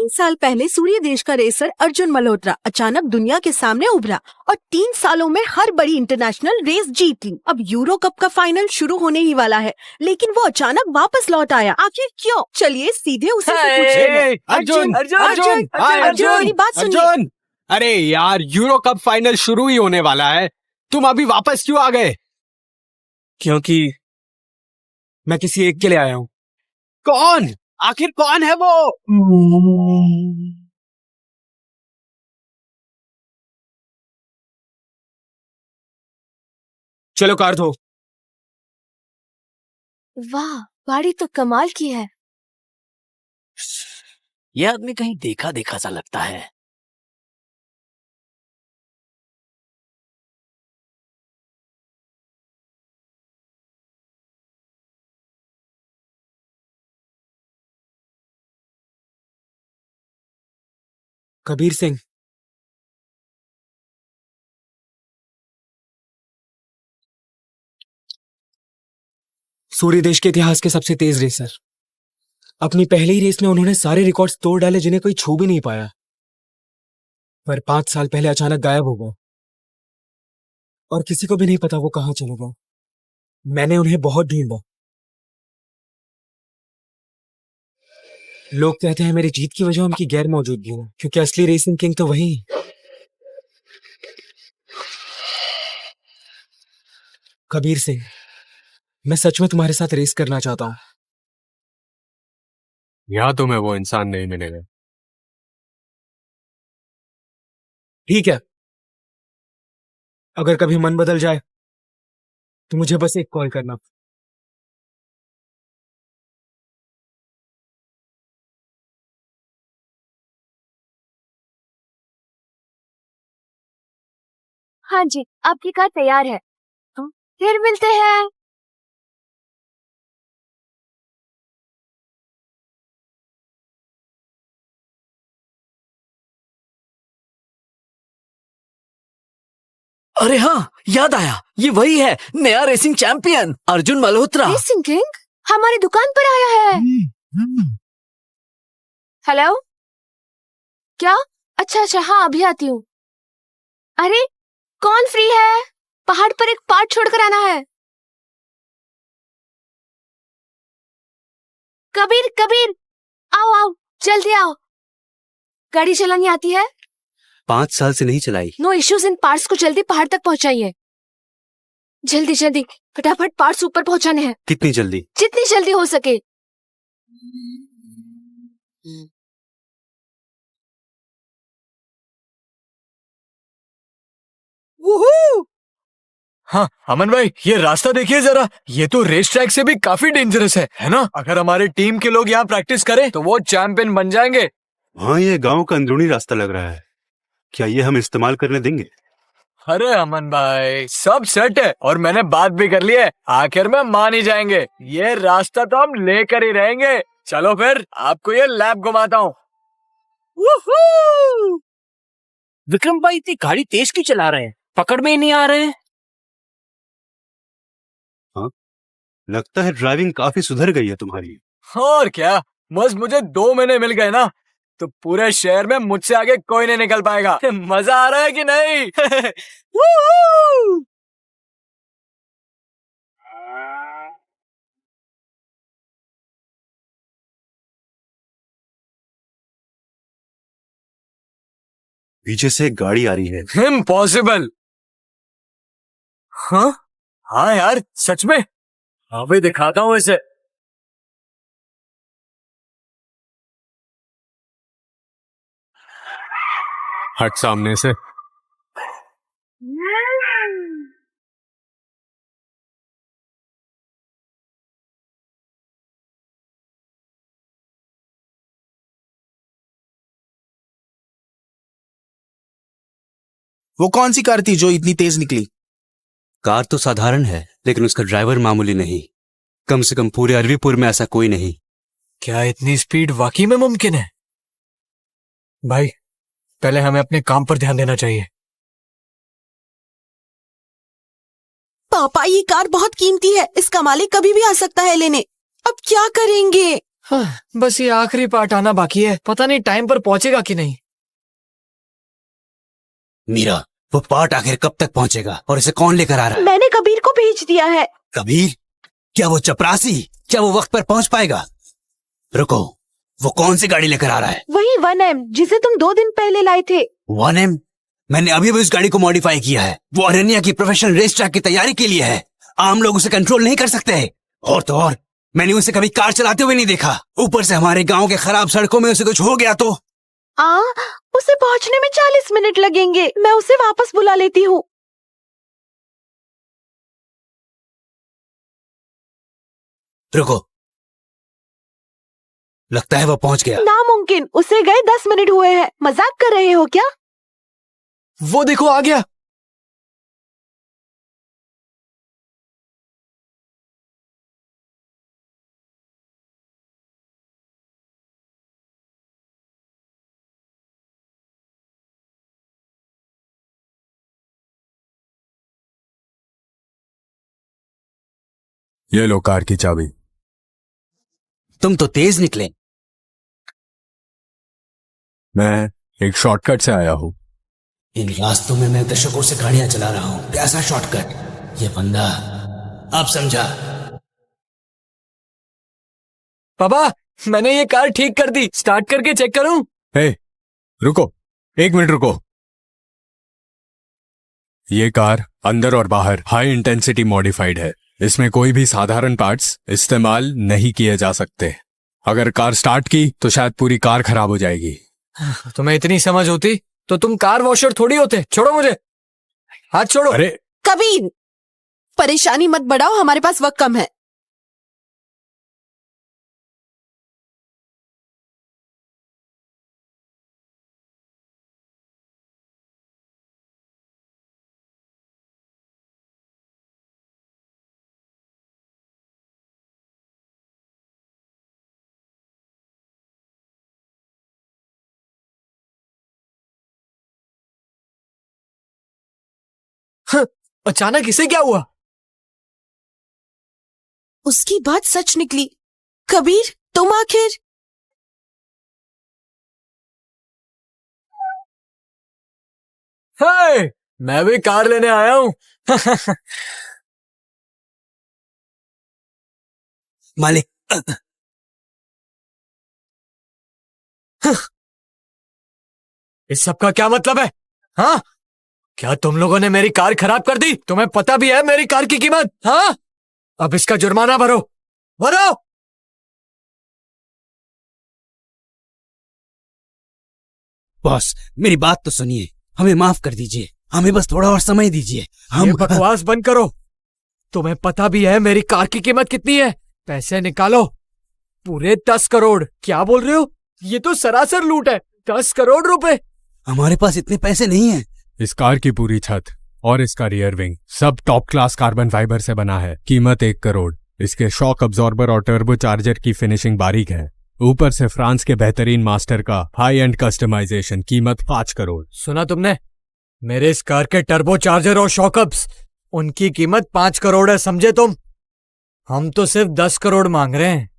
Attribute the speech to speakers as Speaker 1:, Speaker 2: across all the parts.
Speaker 1: 3 साल पहले सूर्य देश का रेसर अर्जुन मल्होत्रा अचानक दुनिया के सामने उभरा और 3 सालों में हर बड़ी इंटरनेशनल रेस जीत ली। अब यूरो कप का फाइनल शुरू होने ही वाला है, लेकिन वो अचानक वापस लौट आया। आखिर क्यों? चलिए सीधे उसी से पूछते हैं। अर्जुन, मेरी बात सुनिए।
Speaker 2: अरे यार, यूरो कप फाइनल शुरू ही होने वाला है, तुम अभी वापस क्यों आ गए?
Speaker 3: क्योंकि मैं किसी एक के लिए आया हूँ।
Speaker 2: कौन? आखिर कौन है वो?
Speaker 3: चलो कार धो।
Speaker 1: वाह, गाड़ी तो कमाल की है।
Speaker 4: यह आदमी कहीं देखा देखा सा लगता है।
Speaker 3: कबीर सिंह। सूर्य देश के इतिहास के सबसे तेज रेसर। अपनी पहली ही रेस में उन्होंने सारे रिकॉर्ड्स तोड़ डाले जिन्हें कोई छू भी नहीं पाया। पर 5 साल पहले अचानक गायब हो गए और किसी को भी नहीं पता वो कहाँ चले गए। मैंने उन्हें बहुत ढूंढा। लोग कहते हैं मेरी जीत की वजह उनकी गैर मौजूदगी है, क्योंकि असली रेसिंग किंग तो वही है। कबीर सिंह, मैं सच में तुम्हारे साथ रेस करना चाहता हूँ।
Speaker 2: यहाँ तुम्हें वो इंसान नहीं मिलेगा।
Speaker 3: ठीक है, अगर कभी मन बदल जाए तो मुझे बस एक कॉल करना।
Speaker 1: हाँ जी, आपकी कार तैयार है। फिर मिलते हैं।
Speaker 4: अरे हाँ, याद आया, ये वही है, नया racing champion Arjun Malhotra.
Speaker 1: Racing king हमारी दुकान पर आया है। हेलो, क्या? अच्छा, हाँ अभी आती हूँ। अरे कौन फ्री है? पहाड़ पर एक पार्ट छोड़कर आना है। कबीर, आओ, जल्दी आओ। गाड़ी चलानी आती है?
Speaker 4: 5 साल से नहीं चलाई।
Speaker 1: नो इश्यूज, इन पार्ट्स को जल्दी पहाड़ तक पहुंचाइए। जल्दी फटाफट पार्ट्स ऊपर पहुंचाने हैं।
Speaker 4: कितनी जल्दी?
Speaker 1: जितनी जल्दी हो सके।
Speaker 5: हाँ अमन भाई, ये रास्ता देखिए जरा, ये तो रेस ट्रैक से भी काफी डेंजरस है ना? अगर हमारे टीम के लोग यहाँ प्रैक्टिस करें तो वो चैंपियन बन जाएंगे।
Speaker 6: हाँ, ये गांव का अंदरूनी रास्ता लग रहा है। क्या ये हम इस्तेमाल करने देंगे?
Speaker 5: अरे अमन भाई, सब सेट है और मैंने बात भी कर ली है, आखिर में मान ही जाएंगे। ये रास्ता तो हम लेकर ही रहेंगे। चलो फिर आपको ये लैब घुमाता हूँ।
Speaker 4: विक्रम भाई, इतनी गाड़ी तेज क्यों चला रहे हैं? पकड़ में ही नहीं आ रहे हैं।
Speaker 6: हाँ, लगता है ड्राइविंग काफी सुधर गई है तुम्हारी।
Speaker 5: और क्या, बस मुझे 2 महीने मिल गए ना, तो पूरे शहर में मुझसे आगे कोई नहीं निकल पाएगा। मजा आ रहा है कि नहीं?
Speaker 6: पीछे से एक गाड़ी आ रही है।
Speaker 5: इम्पॉसिबल। हाँ यार, सच में। हाँ भाई, दिखाता हूँ इसे।
Speaker 2: हट सामने से।
Speaker 7: वो कौन सी कार थी जो इतनी तेज निकली?
Speaker 4: कार तो साधारण है, लेकिन उसका ड्राइवर मामूली नहीं। कम से कम पूरे अरवीपुर में ऐसा कोई नहीं।
Speaker 5: क्या इतनी स्पीड वाकई में मुमकिन है? भाई, पहले हमें अपने काम पर ध्यान देना चाहिए।
Speaker 1: पापा, ये कार बहुत कीमती है, इसका मालिक कभी भी आ सकता है लेने। अब क्या करेंगे?
Speaker 5: हाँ, बस ये आखिरी पार्ट आना बाकी है, पता नहीं टाइम पर पहुंचेगा कि नहीं।
Speaker 4: मीरा, वो पार्ट आखिर कब तक पहुंचेगा और इसे कौन लेकर आ रहा है?
Speaker 1: मैंने कबीर को भेज दिया है।
Speaker 4: कबीर? क्या वो चपरासी? क्या वो वक्त पर पहुंच पाएगा? रुको, वो कौन सी गाड़ी लेकर आ रहा है?
Speaker 1: वही 1M जिसे तुम 2 दिन पहले लाए थे।
Speaker 4: 1M? मैंने अभी भी उस गाड़ी को मॉडिफाई किया है। वो अरण्या की प्रोफेशनल रेस ट्रैक की तैयारी के लिए है। आम लोग उसे कंट्रोल नहीं कर सकते। और तो और, मैंने उसे कभी कार चलाते हुए नहीं देखा। ऊपर से हमारे गांव के खराब सड़कों में उसे कुछ हो गया तो।
Speaker 1: उसे पहुंचने में 40 मिनट लगेंगे। मैं उसे वापस बुला लेती हूँ।
Speaker 4: रुको, लगता है वो पहुंच गया।
Speaker 1: नामुमकिन, उसे गए 10 मिनट हुए हैं। मजाक कर रहे हो क्या?
Speaker 5: वो देखो आ गया।
Speaker 2: ये लो कार की चाबी।
Speaker 4: तुम तो तेज निकले।
Speaker 2: मैं एक शॉर्टकट से आया हूँ।
Speaker 4: इन रास्तों में मैं दशकों से गाड़ियां चला रहा हूँ। कैसा शॉर्टकट? ये बंदा अब समझा।
Speaker 5: पापा, मैंने ये कार ठीक कर दी। स्टार्ट करके चेक करूं?
Speaker 2: हे, रुको, 1 मिनट रुको। ये कार अंदर और बाहर हाई इंटेंसिटी मॉडिफाइड है। इसमें कोई भी साधारण पार्ट्स इस्तेमाल नहीं किए जा सकते। अगर कार स्टार्ट की तो शायद पूरी कार खराब हो जाएगी।
Speaker 5: तुम्हें इतनी समझ होती तो तुम कार वॉशर थोड़ी होते। छोड़ो मुझे, हाथ छोड़ो।
Speaker 2: अरे
Speaker 1: कबीर, परेशानी मत बढ़ाओ, हमारे पास वक्त कम है।
Speaker 5: अचानक इसे क्या हुआ?
Speaker 1: उसकी बात सच निकली। कबीर, तुम आखिर?
Speaker 5: हे, मैं भी कार लेने आया हूँ।
Speaker 4: मालिक,
Speaker 5: इस सब का क्या मतलब है? हाँ, क्या तुम लोगों ने मेरी कार खराब कर दी? तुम्हें पता भी है मेरी कार की कीमत? हाँ, अब इसका जुर्माना भरो, भरो।
Speaker 4: बॉस, मेरी बात तो सुनिए। हमें माफ कर दीजिए। हमें बस थोड़ा और समय दीजिए।
Speaker 5: ये बकवास बंद करो। तुम्हें पता भी है मेरी कार की कीमत कितनी है? पैसे निकालो। पूरे 10 करोड़। क्या बोल रहे हो? ये तो सरासर लूट है। 10 करोड़ रुपए।
Speaker 4: हमारे पास इतने पैसे नहीं हैं।
Speaker 2: इस कार की पूरी छत और इसका रियर विंग सब टॉप क्लास कार्बन फाइबर से बना है। कीमत 1 करोड़। इसके शॉक अब्जॉर्बर और टर्बो चार्जर की फिनिशिंग बारीक है। ऊपर से फ्रांस के बेहतरीन मास्टर का हाई एंड कस्टमाइजेशन। कीमत 5 करोड़।
Speaker 5: सुना तुमने? मेरे इस कार के टर्बो चार्जर और शॉकअप्स, उनकी कीमत 5 करोड़ है, समझे तुम? हम तो सिर्फ 10 करोड़ मांग रहे हैं।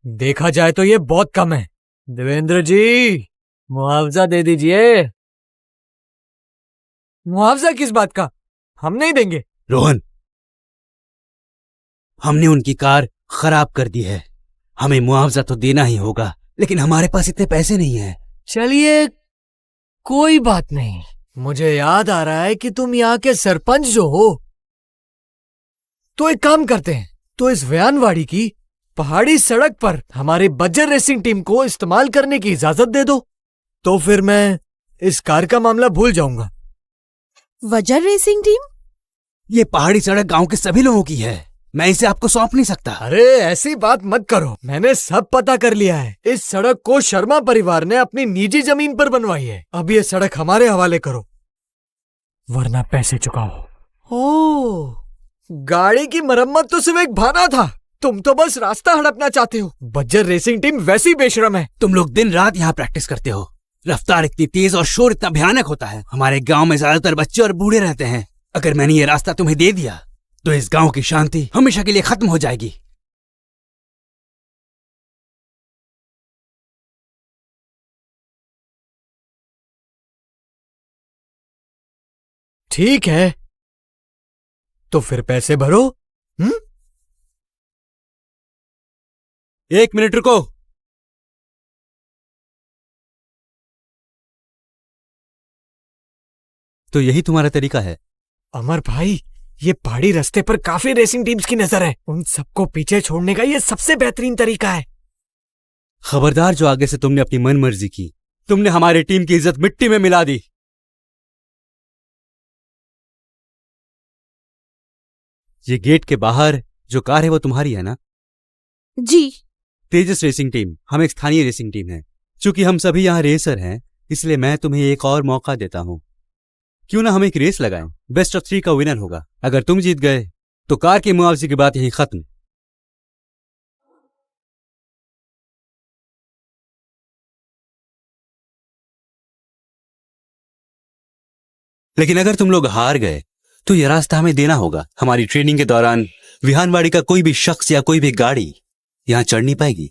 Speaker 5: देखा जाए तो ये बहुत कम है। देवेंद्र जी, मुआवजा दे दीजिए। मुआवजा किस बात का? हम नहीं देंगे।
Speaker 4: रोहन, हमने उनकी कार खराब कर दी है। हमें मुआवजा तो देना ही होगा, लेकिन हमारे पास इतने पैसे नहीं हैं।
Speaker 5: चलिए, कोई बात नहीं। मुझे याद आ रहा है कि तुम यहाँ के सरपंच जो हो, तो एक काम करते हैं। तो इस व्यानवाड़ी की पहाड़ी सड़क पर हमारी बज्जर रेसिंग टीम को इस्तेमाल करने की इजाजत दे दो। तो फिर मैं इस कार का मामला भूल जाऊंगा।
Speaker 1: वजर रेसिंग टीम?
Speaker 4: ये पहाड़ी सड़क गांव के सभी लोगों की है। मैं इसे आपको सौंप नहीं सकता।
Speaker 5: अरे ऐसी बात मत करो। मैंने सब पता कर लिया है। इस सड़क को शर्मा परिवार ने अपनी निजी जमीन पर बनवाई है। अब ये सड़क हमारे हवाले करो, वरना पैसे चुकाओ। ओह, गाड़ी की मरम्मत तो सिर्फ एक बहाना था। तुम तो बस रास्ता हड़पना चाहते हो। बज्जर रेसिंग टीम वैसी बेशरम है।
Speaker 4: तुम लोग दिन रात यहाँ प्रैक्टिस करते हो। रफ्तार इतनी तेज और शोर इतना भयानक होता है। हमारे गांव में ज्यादातर बच्चे और बूढ़े रहते हैं। अगर मैंने ये रास्ता तुम्हें दे दिया तो इस गांव की शांति हमेशा के लिए खत्म हो जाएगी।
Speaker 5: ठीक है, तो फिर पैसे भरो।
Speaker 4: 1 मिनट रुको। तो यही तुम्हारा तरीका है?
Speaker 5: अमर भाई, ये पहाड़ी रास्ते पर काफी रेसिंग टीम्स की नजर है। उन सबको पीछे छोड़ने का ये सबसे बेहतरीन तरीका है।
Speaker 4: खबरदार, जो आगे से तुमने अपनी मन मर्जी की, तुमने हमारी टीम की इज्जत मिट्टी में मिला दी। ये गेट के बाहर जो कार है वो तुम्हारी है ना?
Speaker 1: जी।
Speaker 4: तेजस रेसिंग टीम, हम एक स्थानीय रेसिंग टीम है। चूंकि हम सभी यहाँ रेसर हैं, इसलिए मैं तुम्हें एक और मौका देता हूं। क्यों ना हम एक रेस लगाएं? बेस्ट ऑफ 3 का विनर होगा। अगर तुम जीत गए तो कार के मुआवजे की बात यहीं खत्म। लेकिन अगर तुम लोग हार गए तो यह रास्ता हमें देना होगा। हमारी ट्रेनिंग के दौरान विहानवाड़ी का कोई भी शख्स या कोई भी गाड़ी यहां चढ़ नहीं पाएगी।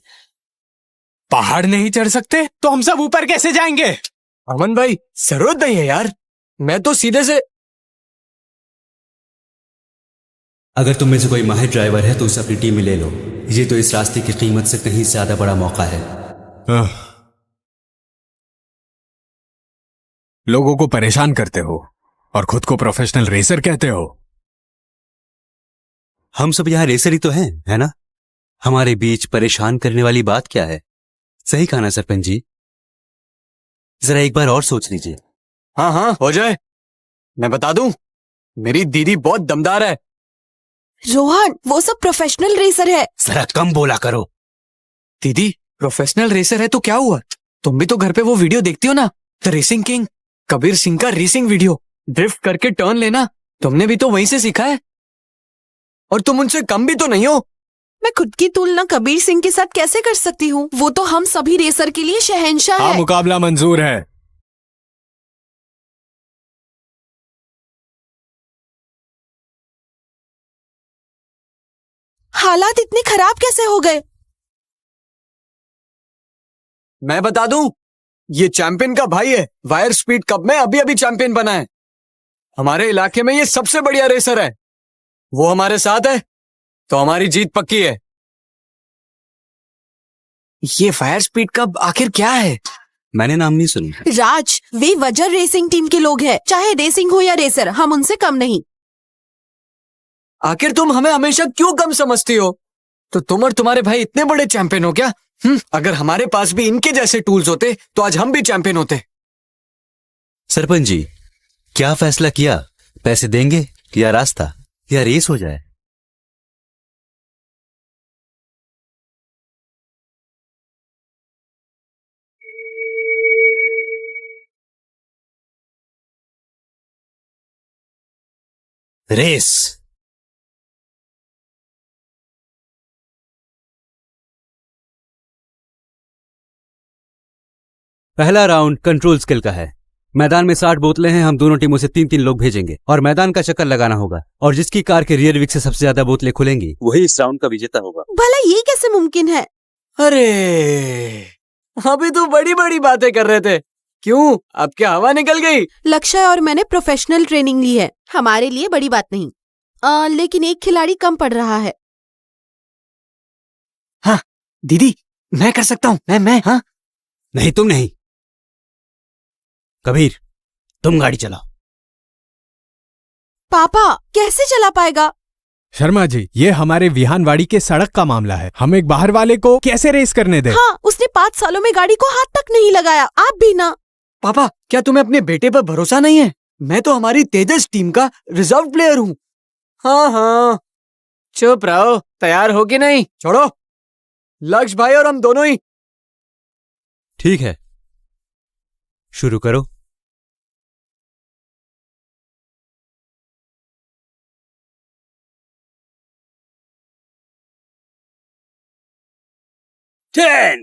Speaker 3: पहाड़ नहीं चढ़ सकते तो हम सब ऊपर कैसे जाएंगे?
Speaker 5: अमन भाई, जरूरत नहीं है यार, मैं तो सीधे से।
Speaker 4: अगर तुम में से कोई माहिर ड्राइवर है तो उसे अपनी टीम में ले लो। ये तो इस रास्ते की कीमत से कहीं ज्यादा बड़ा मौका है।
Speaker 2: लोगों को परेशान करते हो और खुद को प्रोफेशनल रेसर कहते हो।
Speaker 4: हम सब यहाँ रेसर ही तो हैं, है ना? हमारे बीच परेशान करने वाली बात क्या है? सही कहा ना सरपंच जी? जरा एक बार और सोच लीजिए।
Speaker 5: हाँ हाँ, हो जाए। मैं बता दूं, मेरी दीदी बहुत दमदार है।
Speaker 1: रोहन, वो सब प्रोफेशनल रेसर है।
Speaker 4: जरा कम बोला करो।
Speaker 5: दीदी प्रोफेशनल रेसर है तो क्या हुआ? तुम भी तो घर पे वो वीडियो देखती हो ना, the racing king, Kabir Singh का रेसिंग वीडियो। ड्रिफ्ट करके टर्न लेना, तुमने भी तो वहीं से सीखा है। और तुम उनसे कम भी तो नहीं हो।
Speaker 1: मैं खुद की तुलना कबीर सिंह के साथ कैसे कर सकती हूँ? वो तो हम सभी रेसर के लिए शहंशाह
Speaker 2: हाँ,
Speaker 1: है।
Speaker 2: मुकाबला मंजूर है।
Speaker 1: हालात इतने खराब कैसे हो गए?
Speaker 5: मैं बता दूं, ये चैंपियन का भाई है। वायर स्पीड कप में अभी अभी चैंपियन बना है। हमारे इलाके में ये सबसे बढ़िया रेसर है। वो हमारे साथ है तो हमारी जीत पक्की है। ये फायर स्पीड कप आखिर क्या है?
Speaker 4: मैंने नाम नहीं सुना।
Speaker 1: राज, वे वजर रेसिंग टीम के लोग हैं। चाहे रेसिंग हो या रेसर, हम उनसे कम नहीं।
Speaker 5: आखिर तुम हमें हमेशा क्यों कम समझती हो? तो तुम और तुम्हारे भाई इतने बड़े चैंपियन हो क्या? अगर हमारे पास भी इनके जैसे टूल्स होते तो आज हम भी चैंपियन होते।
Speaker 4: सरपंच जी, क्या फैसला किया? पैसे देंगे या रास्ता, या रेस हो जाए? रेस। पहला राउंड कंट्रोल स्किल का है। मैदान में 60 बोतलें हैं। हम दोनों टीमों से 3-3 लोग भेजेंगे और मैदान का चक्कर लगाना होगा, और जिसकी कार के रियर विक से सबसे ज्यादा बोतलें खुलेंगी वही इस राउंड का विजेता होगा।
Speaker 1: भला ये कैसे मुमकिन है?
Speaker 5: अरे, अभी तो बड़ी बड़ी बातें कर रहे थे, क्यों अब क्या हवा निकल गई?
Speaker 1: लक्ष्य और मैंने प्रोफेशनल ट्रेनिंग ली है, हमारे लिए बड़ी बात नहीं। लेकिन एक खिलाड़ी कम पड़ रहा है।
Speaker 5: हाँ दीदी, मैं कर सकता हूँ। मैं हाँ।
Speaker 4: नहीं, तुम नहीं। कबीर, तुम गाड़ी चलाओ।
Speaker 1: पापा कैसे चला पाएगा?
Speaker 2: शर्मा जी, ये हमारे विहानवाड़ी के सड़क का मामला है। हम एक बाहर वाले को कैसे रेस करने दे?
Speaker 1: हाँ, उसने 5 सालों में गाड़ी को हाथ तक नहीं लगाया। आप भी ना।
Speaker 5: पापा, क्या तुम्हें अपने बेटे पर भरोसा नहीं है? मैं तो हमारी तेजस टीम का रिजर्व प्लेयर हूँ। हाँ हाँ, चुप रहो। तैयार हो कि नहीं? छोड़ो, लक्ष्य भाई और हम दोनों ही।
Speaker 4: ठीक है, शुरू करो। Ten,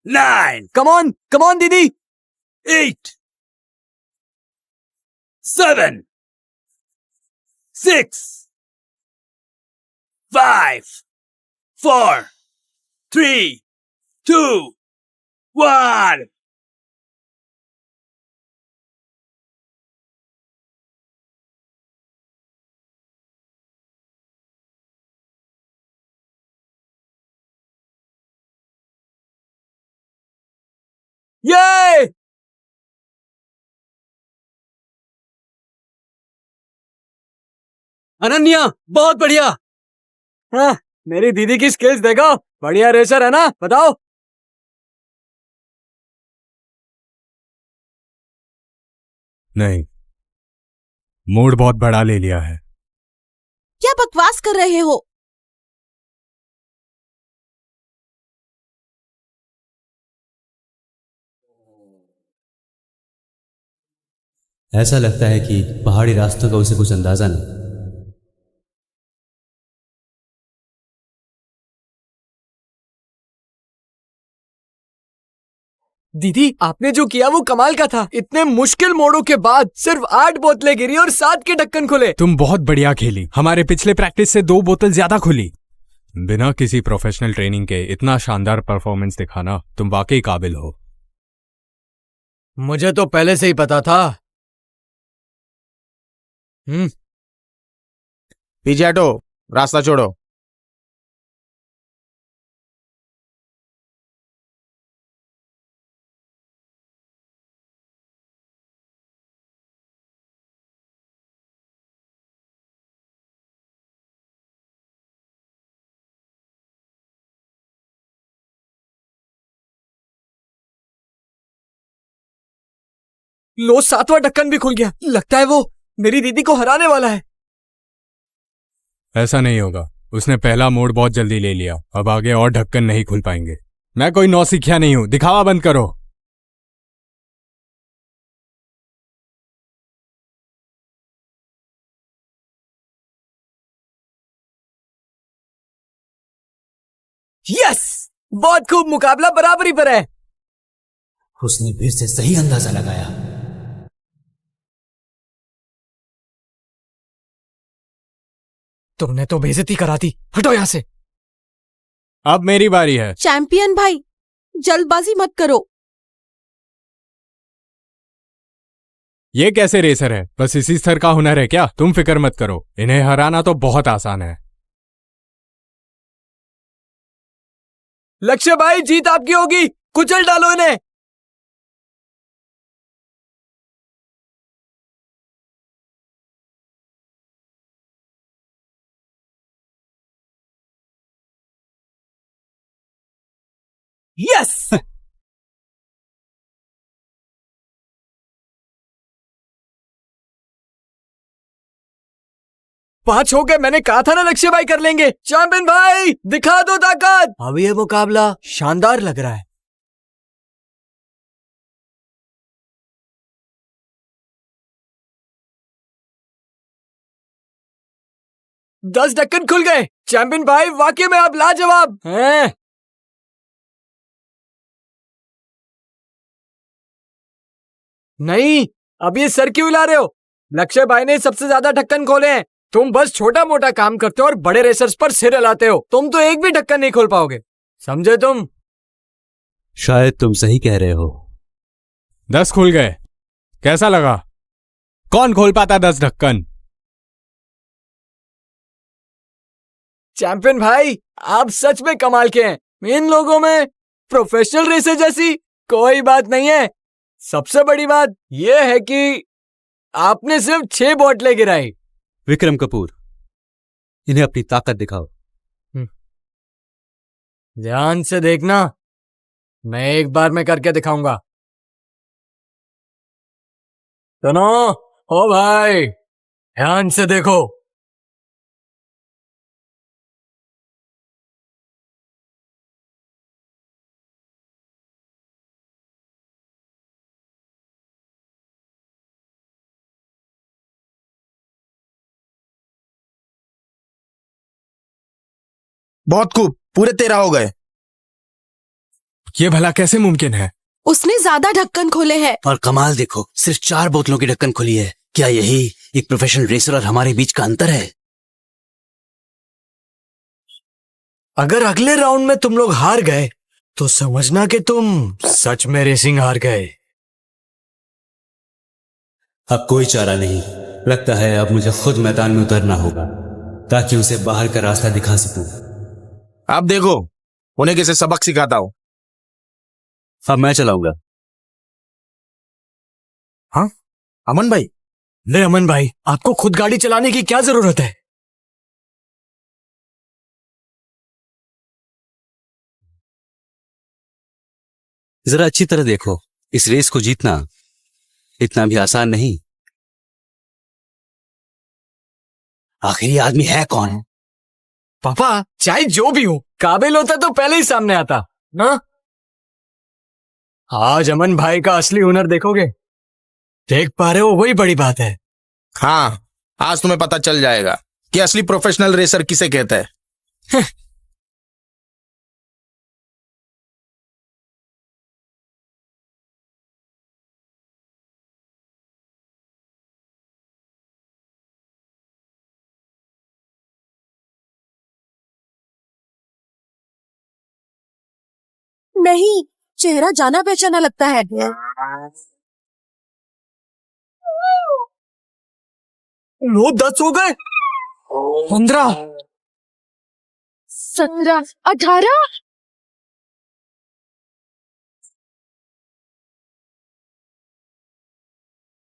Speaker 4: 9,
Speaker 5: कम ऑन दीदी।
Speaker 4: 8, 7, 6, 5, 4, 3, 2, 1।
Speaker 5: ये
Speaker 4: अनन्या, बहुत बढ़िया।
Speaker 5: हाँ, मेरी दीदी की स्किल्स देखो, बढ़िया रेसर है ना, बताओ।
Speaker 2: नहीं, मूड बहुत बड़ा ले लिया है।
Speaker 1: क्या बकवास कर रहे हो?
Speaker 8: ऐसा लगता है कि पहाड़ी रास्तों का उसे कुछ अंदाजा नहीं।
Speaker 5: दीदी, आपने जो किया वो कमाल का था। इतने मुश्किल मोड़ों के बाद सिर्फ 8 बोतलें गिरी और 7 के ढक्कन खुले।
Speaker 2: तुम बहुत बढ़िया खेली। हमारे पिछले प्रैक्टिस से 2 बोतल ज्यादा खुली। बिना किसी प्रोफेशनल ट्रेनिंग के इतना शानदार परफॉर्मेंस दिखाना, तुम वाकई काबिल हो।
Speaker 5: मुझे तो पहले से ही पता था।
Speaker 7: पीछे हटो, रास्ता छोड़ो।
Speaker 5: लो, 7वां ढक्कन भी खुल गया। लगता है वो मेरी दीदी को हराने वाला है।
Speaker 2: ऐसा नहीं होगा। उसने पहला मोड़ बहुत जल्दी ले लिया। अब आगे और ढक्कन नहीं खुल पाएंगे। मैं कोई नौसिखिया नहीं हूं। दिखावा बंद करो।
Speaker 5: यस, बहुत खूब। मुकाबला बराबरी पर है।
Speaker 8: उसने फिर से सही अंदाजा लगाया।
Speaker 5: तुमने तो बेइज्जती करा दी। हटो यहां से।
Speaker 2: अब मेरी बारी है।
Speaker 1: चैंपियन भाई, जल्दबाजी मत करो।
Speaker 2: ये कैसे रेसर है? बस इसी स्तर का हुनर है क्या? तुम फिक्र मत करो। इन्हें हराना तो बहुत आसान है।
Speaker 5: लक्ष्य भाई, जीत आपकी होगी। कुचल डालो इन्हें। यस। 5 हो गए। मैंने कहा था ना लक्ष्य भाई कर लेंगे। चैंपियन भाई, दिखा दो ताकत। अब ये मुकाबला शानदार लग रहा है। दस ढक्कन खुल गए। चैंपियन भाई, वाकई में आप लाजवाब हैं। नहीं, अब ये सर क्यों हिला रहे हो? लक्ष्य भाई ने सबसे ज्यादा ढक्कन खोले हैं। तुम बस छोटा मोटा काम करते हो और बड़े रेसर्स पर सिर हिलाते हो। तुम तो एक भी ढक्कन नहीं खोल पाओगे, समझे तुम?
Speaker 8: शायद तुम सही कह रहे हो।
Speaker 2: 10 खुल गए। कैसा लगा? कौन खोल पाता 10 ढक्कन?
Speaker 5: चैंपियन भाई, आप सच में कमाल के हैं। इन लोगों में प्रोफेशनल रेसर जैसी कोई बात नहीं है। सबसे बड़ी बात यह है कि आपने सिर्फ 6 बोतलें गिराई।
Speaker 8: विक्रम कपूर, इन्हें अपनी ताकत दिखाओ।
Speaker 5: ध्यान से देखना, मैं एक बार में करके दिखाऊंगा। सुनो, ओ भाई, ध्यान से देखो।
Speaker 7: बहुत खूब, पूरे 13 हो गए।
Speaker 2: ये भला कैसे मुमकिन है?
Speaker 1: उसने ज्यादा ढक्कन खोले हैं।
Speaker 4: और कमाल देखो, सिर्फ 4 बोतलों की ढक्कन खुली है। क्या यही एक प्रोफेशनल रेसर और हमारे बीच का अंतर है?
Speaker 5: अगर अगले राउंड में तुम लोग हार गए तो समझना कि तुम सच में रेसिंग हार गए।
Speaker 8: अब कोई चारा नहीं। लगता है अब मुझे खुद मैदान में उतरना होगा ताकि उसे बाहर का रास्ता दिखा सकूं।
Speaker 7: अब देखो, उन्हें कैसे सबक सिखाता हूं।
Speaker 8: अब मैं चलाऊंगा।
Speaker 7: अमन भाई,
Speaker 5: ले अमन भाई, आपको खुद गाड़ी चलाने की क्या जरूरत है?
Speaker 8: जरा अच्छी तरह देखो, इस रेस को जीतना इतना भी आसान नहीं।
Speaker 4: आखिर ये आदमी है कौन?
Speaker 5: पापा, चाहे जो भी हो, काबिल होता तो पहले ही सामने आता ना। आज अमन भाई का असली हुनर देखोगे। देख पा रहे हो, वही बड़ी बात है।
Speaker 7: हाँ, आज तुम्हें पता चल जाएगा कि असली प्रोफेशनल रेसर किसे कहते हैं।
Speaker 1: नहीं, चेहरा जाना पहचाना लगता है।
Speaker 5: 9-10 हो गए, 15,
Speaker 1: 17, 18।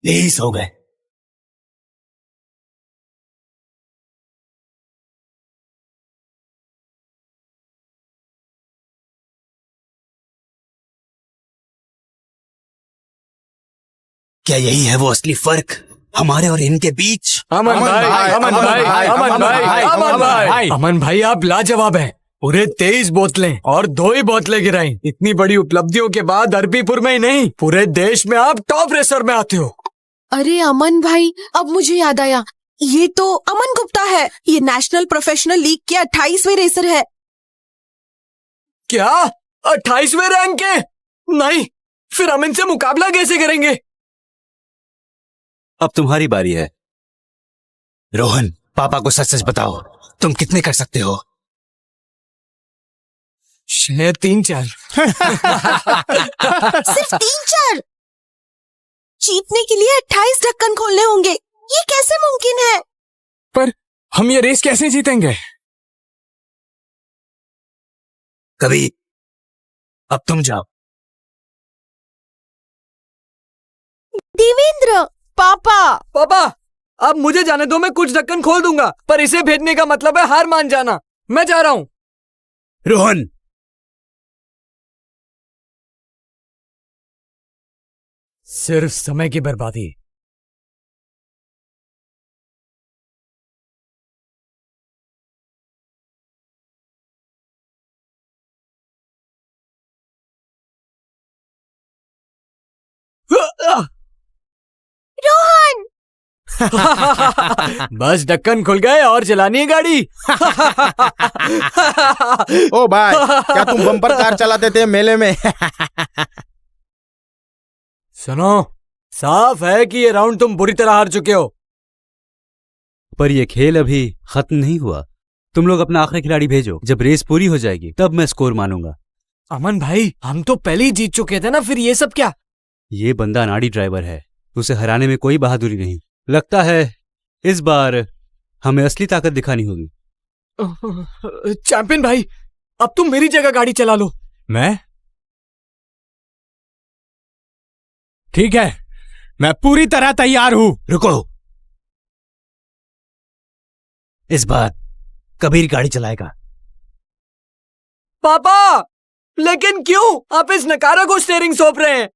Speaker 4: 20 हो गए। क्या यही है वो असली फर्क हमारे और इनके बीच?
Speaker 5: अमन भाई, अमन भाई, अमन भाई, अमन भाई, अमन भाई, आप लाजवाब हैं। पूरे 23 बोतलें और 2 ही बोतलें गिराई। इतनी बड़ी उपलब्धियों के बाद अरबीपुर में ही नहीं, पूरे देश में आप टॉप रेसर में आते हो।
Speaker 1: अरे अमन भाई, अब मुझे याद आया, ये तो अमन गुप्ता है। ये नेशनल प्रोफेशनल लीग के 28वें रेसर है।
Speaker 5: क्या 28वें रैंक के? नहीं, फिर हम इनसे मुकाबला कैसे करेंगे?
Speaker 8: अब तुम्हारी बारी है।
Speaker 4: रोहन, पापा को सच सच बताओ, तुम कितने कर सकते हो?
Speaker 5: शायद 3-4।
Speaker 1: सिर्फ 3-4? जीतने के लिए 28 ढक्कन खोलने होंगे। ये कैसे मुमकिन है?
Speaker 3: पर हम ये रेस कैसे जीतेंगे?
Speaker 4: कभी अब तुम जाओ।
Speaker 1: देवेंद्र, पापा।
Speaker 5: पापा, अब मुझे जाने दो, मैं कुछ ढक्कन खोल दूंगा, पर इसे भेजने का मतलब है हार मान जाना। मैं जा रहा हूं।
Speaker 4: रोहन,
Speaker 5: सिर्फ समय की बर्बादी।
Speaker 1: रोहन,
Speaker 5: बस ढक्कन खुल गए और चलानी है गाड़ी।
Speaker 7: ओ भाई, क्या तुम बम्पर कार चलाते थे मेले में?
Speaker 5: सुनो, साफ है कि ये राउंड तुम बुरी तरह हार चुके हो।
Speaker 8: पर यह खेल अभी खत्म नहीं हुआ। तुम लोग अपना आखिरी खिलाड़ी भेजो। जब रेस पूरी हो जाएगी तब मैं स्कोर मानूंगा।
Speaker 5: अमन भाई, हम तो पहले ही जीत चुके थे ना, फिर ये सब क्या?
Speaker 8: ये बंदा अनाड़ी ड्राइवर है, उसे हराने में कोई बहादुरी नहीं। लगता है इस बार हमें असली ताकत दिखानी होगी।
Speaker 5: चैंपियन भाई, अब तुम मेरी जगह गाड़ी चला लो।
Speaker 2: मैं? ठीक है, मैं पूरी तरह तैयार हूं।
Speaker 4: रुको। इस बार कबीर गाड़ी चलाएगा।
Speaker 5: पापा, लेकिन क्यों? आप इस नकारा को स्टीयरिंग सौंप रहे हैं।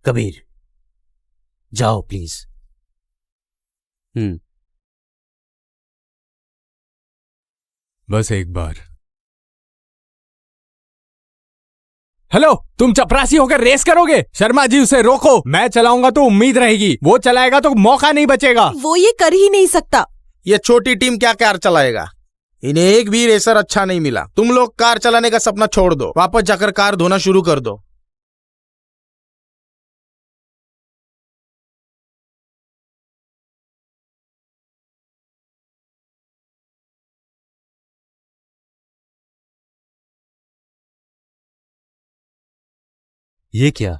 Speaker 4: कबीर, जाओ प्लीज।
Speaker 2: बस एक बार। हेलो, तुम चपरासी होकर रेस करोगे? शर्मा जी, उसे रोको। मैं चलाऊंगा तो उम्मीद रहेगी, वो चलाएगा तो मौका नहीं बचेगा।
Speaker 1: वो ये कर ही नहीं सकता।
Speaker 7: ये छोटी टीम क्या कार चलाएगा? इन्हें एक भी रेसर अच्छा नहीं मिला। तुम लोग कार चलाने का सपना छोड़ दो, वापस जाकर कार धोना शुरू कर दो।
Speaker 8: ये क्या?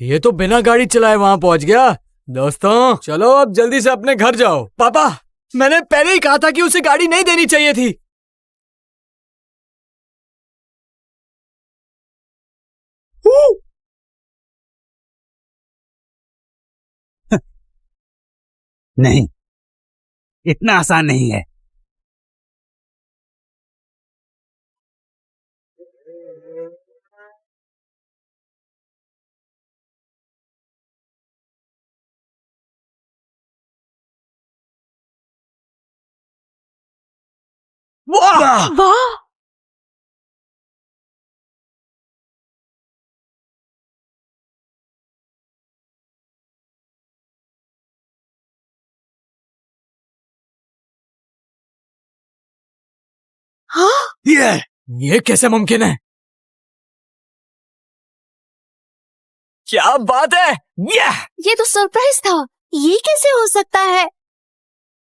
Speaker 5: ये तो बिना गाड़ी चलाए वहां पहुंच गया। दोस्तों चलो अब जल्दी से अपने घर जाओ। पापा, मैंने पहले ही कहा था कि उसे गाड़ी नहीं देनी चाहिए थी।
Speaker 4: नहीं, इतना आसान नहीं है। वाह!
Speaker 1: वाह। हाँ।
Speaker 5: ये कैसे मुमकिन है? क्या बात है!
Speaker 1: ये तो सरप्राइज था। ये कैसे हो सकता है?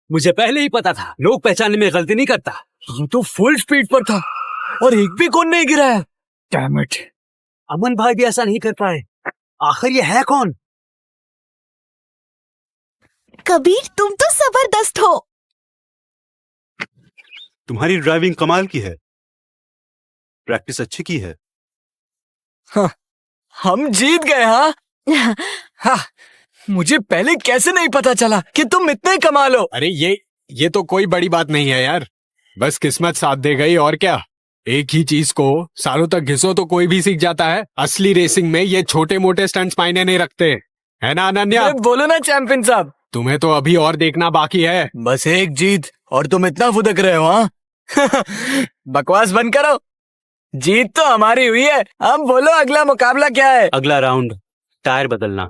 Speaker 8: मुझे पहले ही पता था, लोग पहचानने में गलती नहीं करता।
Speaker 5: ये तो फुल स्पीड पर था और एक भी कौन नहीं गिरा है। Damn it!
Speaker 8: अमन भाई भी ऐसा नहीं कर पाए। आखिर ये है कौन?
Speaker 1: कबीर, तुम तो जबरदस्त हो।
Speaker 6: तुम्हारी ड्राइविंग कमाल की है। प्रैक्टिस अच्छी की है।
Speaker 5: हम जीत गए। हाँ, मुझे पहले कैसे नहीं पता चला कि तुम इतने कमाल हो।
Speaker 2: अरे ये तो कोई बड़ी बात नहीं है यार, बस किस्मत साथ दे गई और क्या। एक ही चीज को सालों तक घिसो तो कोई भी सीख जाता है। असली रेसिंग में ये छोटे मोटे स्टंट्स मायने नहीं रखते, है ना अनन्या?
Speaker 5: अरे बोलो ना चैंपियन साहब।
Speaker 2: तुम्हें तो अभी और देखना बाकी है।
Speaker 5: बस एक जीत और तुम इतना फुदक रहे हो। हाँ बकवास बंद करो। जीत तो हमारी हुई है। अब बोलो अगला मुकाबला क्या है?
Speaker 8: अगला राउंड टायर बदलना।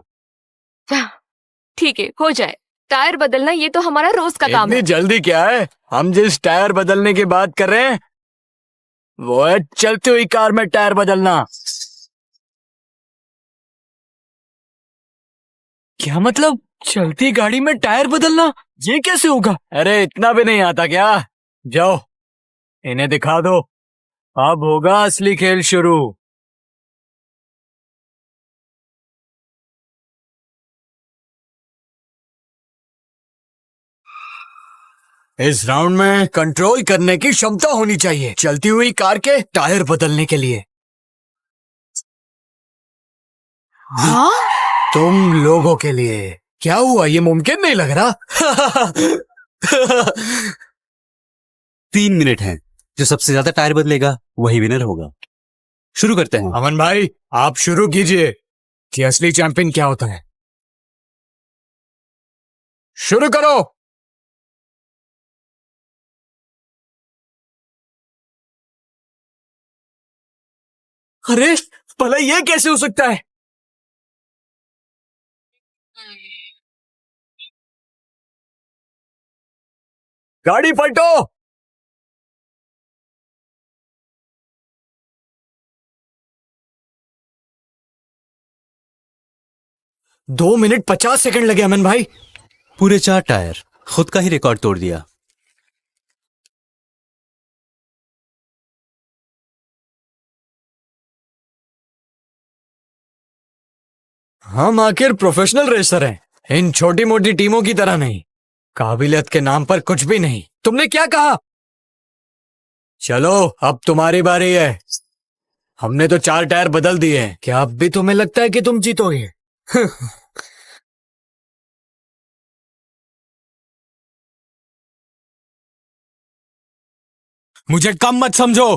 Speaker 9: ठीक है, हो जाए। टायर बदलना ये तो हमारा रोज का काम
Speaker 5: इतनी
Speaker 9: है।
Speaker 5: जल्दी क्या है? हम जिस टायर बदलने की बात कर रहे हैं वो है चलती हुई कार में टायर बदलना। क्या मतलब? चलती गाड़ी में टायर बदलना? ये कैसे होगा? अरे इतना भी नहीं आता क्या? जाओ इन्हें दिखा दो। अब होगा असली खेल शुरू। इस राउंड में कंट्रोल करने की क्षमता होनी चाहिए चलती हुई कार के टायर बदलने के लिए।
Speaker 1: हाँ।
Speaker 5: तुम लोगों के लिए। क्या हुआ? ये मुमकिन नहीं लग रहा।
Speaker 8: 3 मिनट हैं। जो सबसे ज्यादा टायर बदलेगा वही विनर होगा। शुरू करते हैं।
Speaker 5: अमन भाई आप शुरू कीजिए कि असली चैंपियन क्या होता है। शुरू करो। अरे भला ये कैसे हो सकता है? गाड़ी पलटो। दो मिनट 50 सेकंड लगे अमन भाई।
Speaker 8: पूरे 4 टायर, खुद का ही रिकॉर्ड तोड़ दिया।
Speaker 5: हम आखिर प्रोफेशनल रेसर हैं, इन छोटी मोटी टीमों की तरह नहीं। काबिलियत के नाम पर कुछ भी नहीं। तुमने क्या कहा? चलो अब तुम्हारी बारी है। हमने तो 4 टायर बदल दिए हैं। क्या अब भी तुम्हें लगता है कि तुम जीतोगे?
Speaker 2: मुझे कम मत समझो,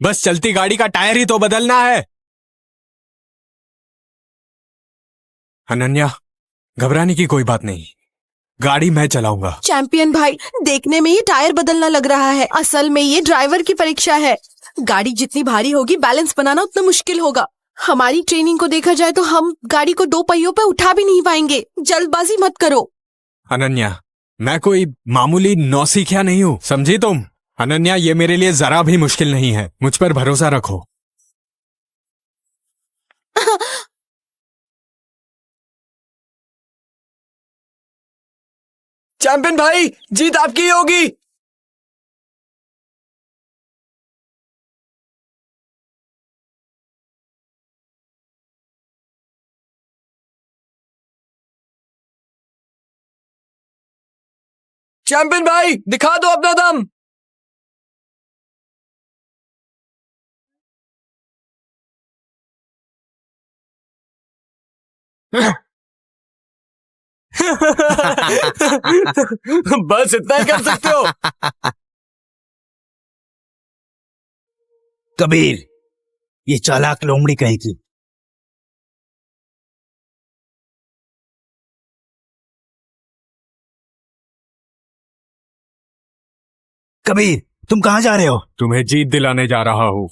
Speaker 2: बस चलती गाड़ी का टायर ही तो बदलना है। अनन्या, घबराने की कोई बात नहीं, गाड़ी मैं चलाऊंगा।
Speaker 1: चैंपियन भाई, देखने में ये टायर बदलना लग रहा है, असल में ये ड्राइवर की परीक्षा है। गाड़ी जितनी भारी होगी बैलेंस बनाना उतना मुश्किल होगा। हमारी ट्रेनिंग को देखा जाए तो हम गाड़ी को 2 पहियों पे उठा भी नहीं पाएंगे। जल्दबाजी मत करो।
Speaker 2: अनन्या, मैं कोई मामूली नौसिखिया नहीं हूँ, समझी तुम? अनन्या, ये मेरे लिए जरा भी मुश्किल नहीं है, मुझ पर भरोसा रखो।
Speaker 5: चैंपियन भाई जीत आपकी ही होगी। चैंपियन भाई दिखा दो अपना दम। बस इतना ही कर सकते हो।
Speaker 4: कबीर, ये चालाक लोमड़ी कहीं की। कबीर, तुम कहाँ जा रहे हो?
Speaker 2: तुम्हें जीत दिलाने जा रहा हूँ।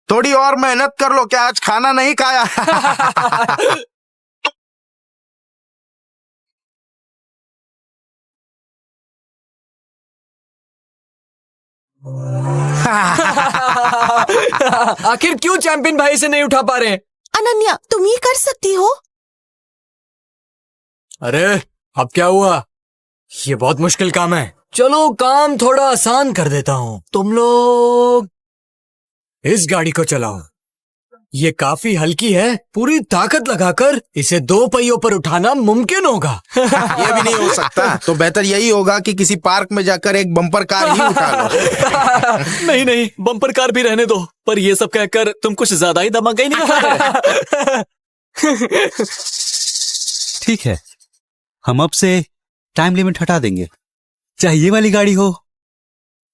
Speaker 7: थोड़ी और मेहनत कर लो, क्या आज खाना नहीं खाया?
Speaker 5: आखिर क्यों चैंपियन भाई से नहीं उठा पा रहे हैं?
Speaker 1: अनन्या, तुम ये कर सकती हो।
Speaker 5: अरे अब क्या हुआ? ये बहुत मुश्किल काम है। चलो काम थोड़ा आसान कर देता हूँ। तुम लोग इस गाड़ी को चलाओ। ये काफी हल्की है, पूरी ताकत लगाकर इसे 2 पहियों पर उठाना मुमकिन होगा।
Speaker 7: ये भी नहीं हो सकता। तो बेहतर यही होगा कि किसी पार्क में जाकर एक बम्पर कार ही उठा लो।
Speaker 10: नहीं नहीं, बम्पर कार भी रहने दो। पर ये सब कहकर तुम कुछ ज्यादा ही दमाग ही नहीं खा रहे।
Speaker 8: ठीक है, हम अब से टाइम लिमिट हटा देंगे, चाहे ये वाली गाड़ी हो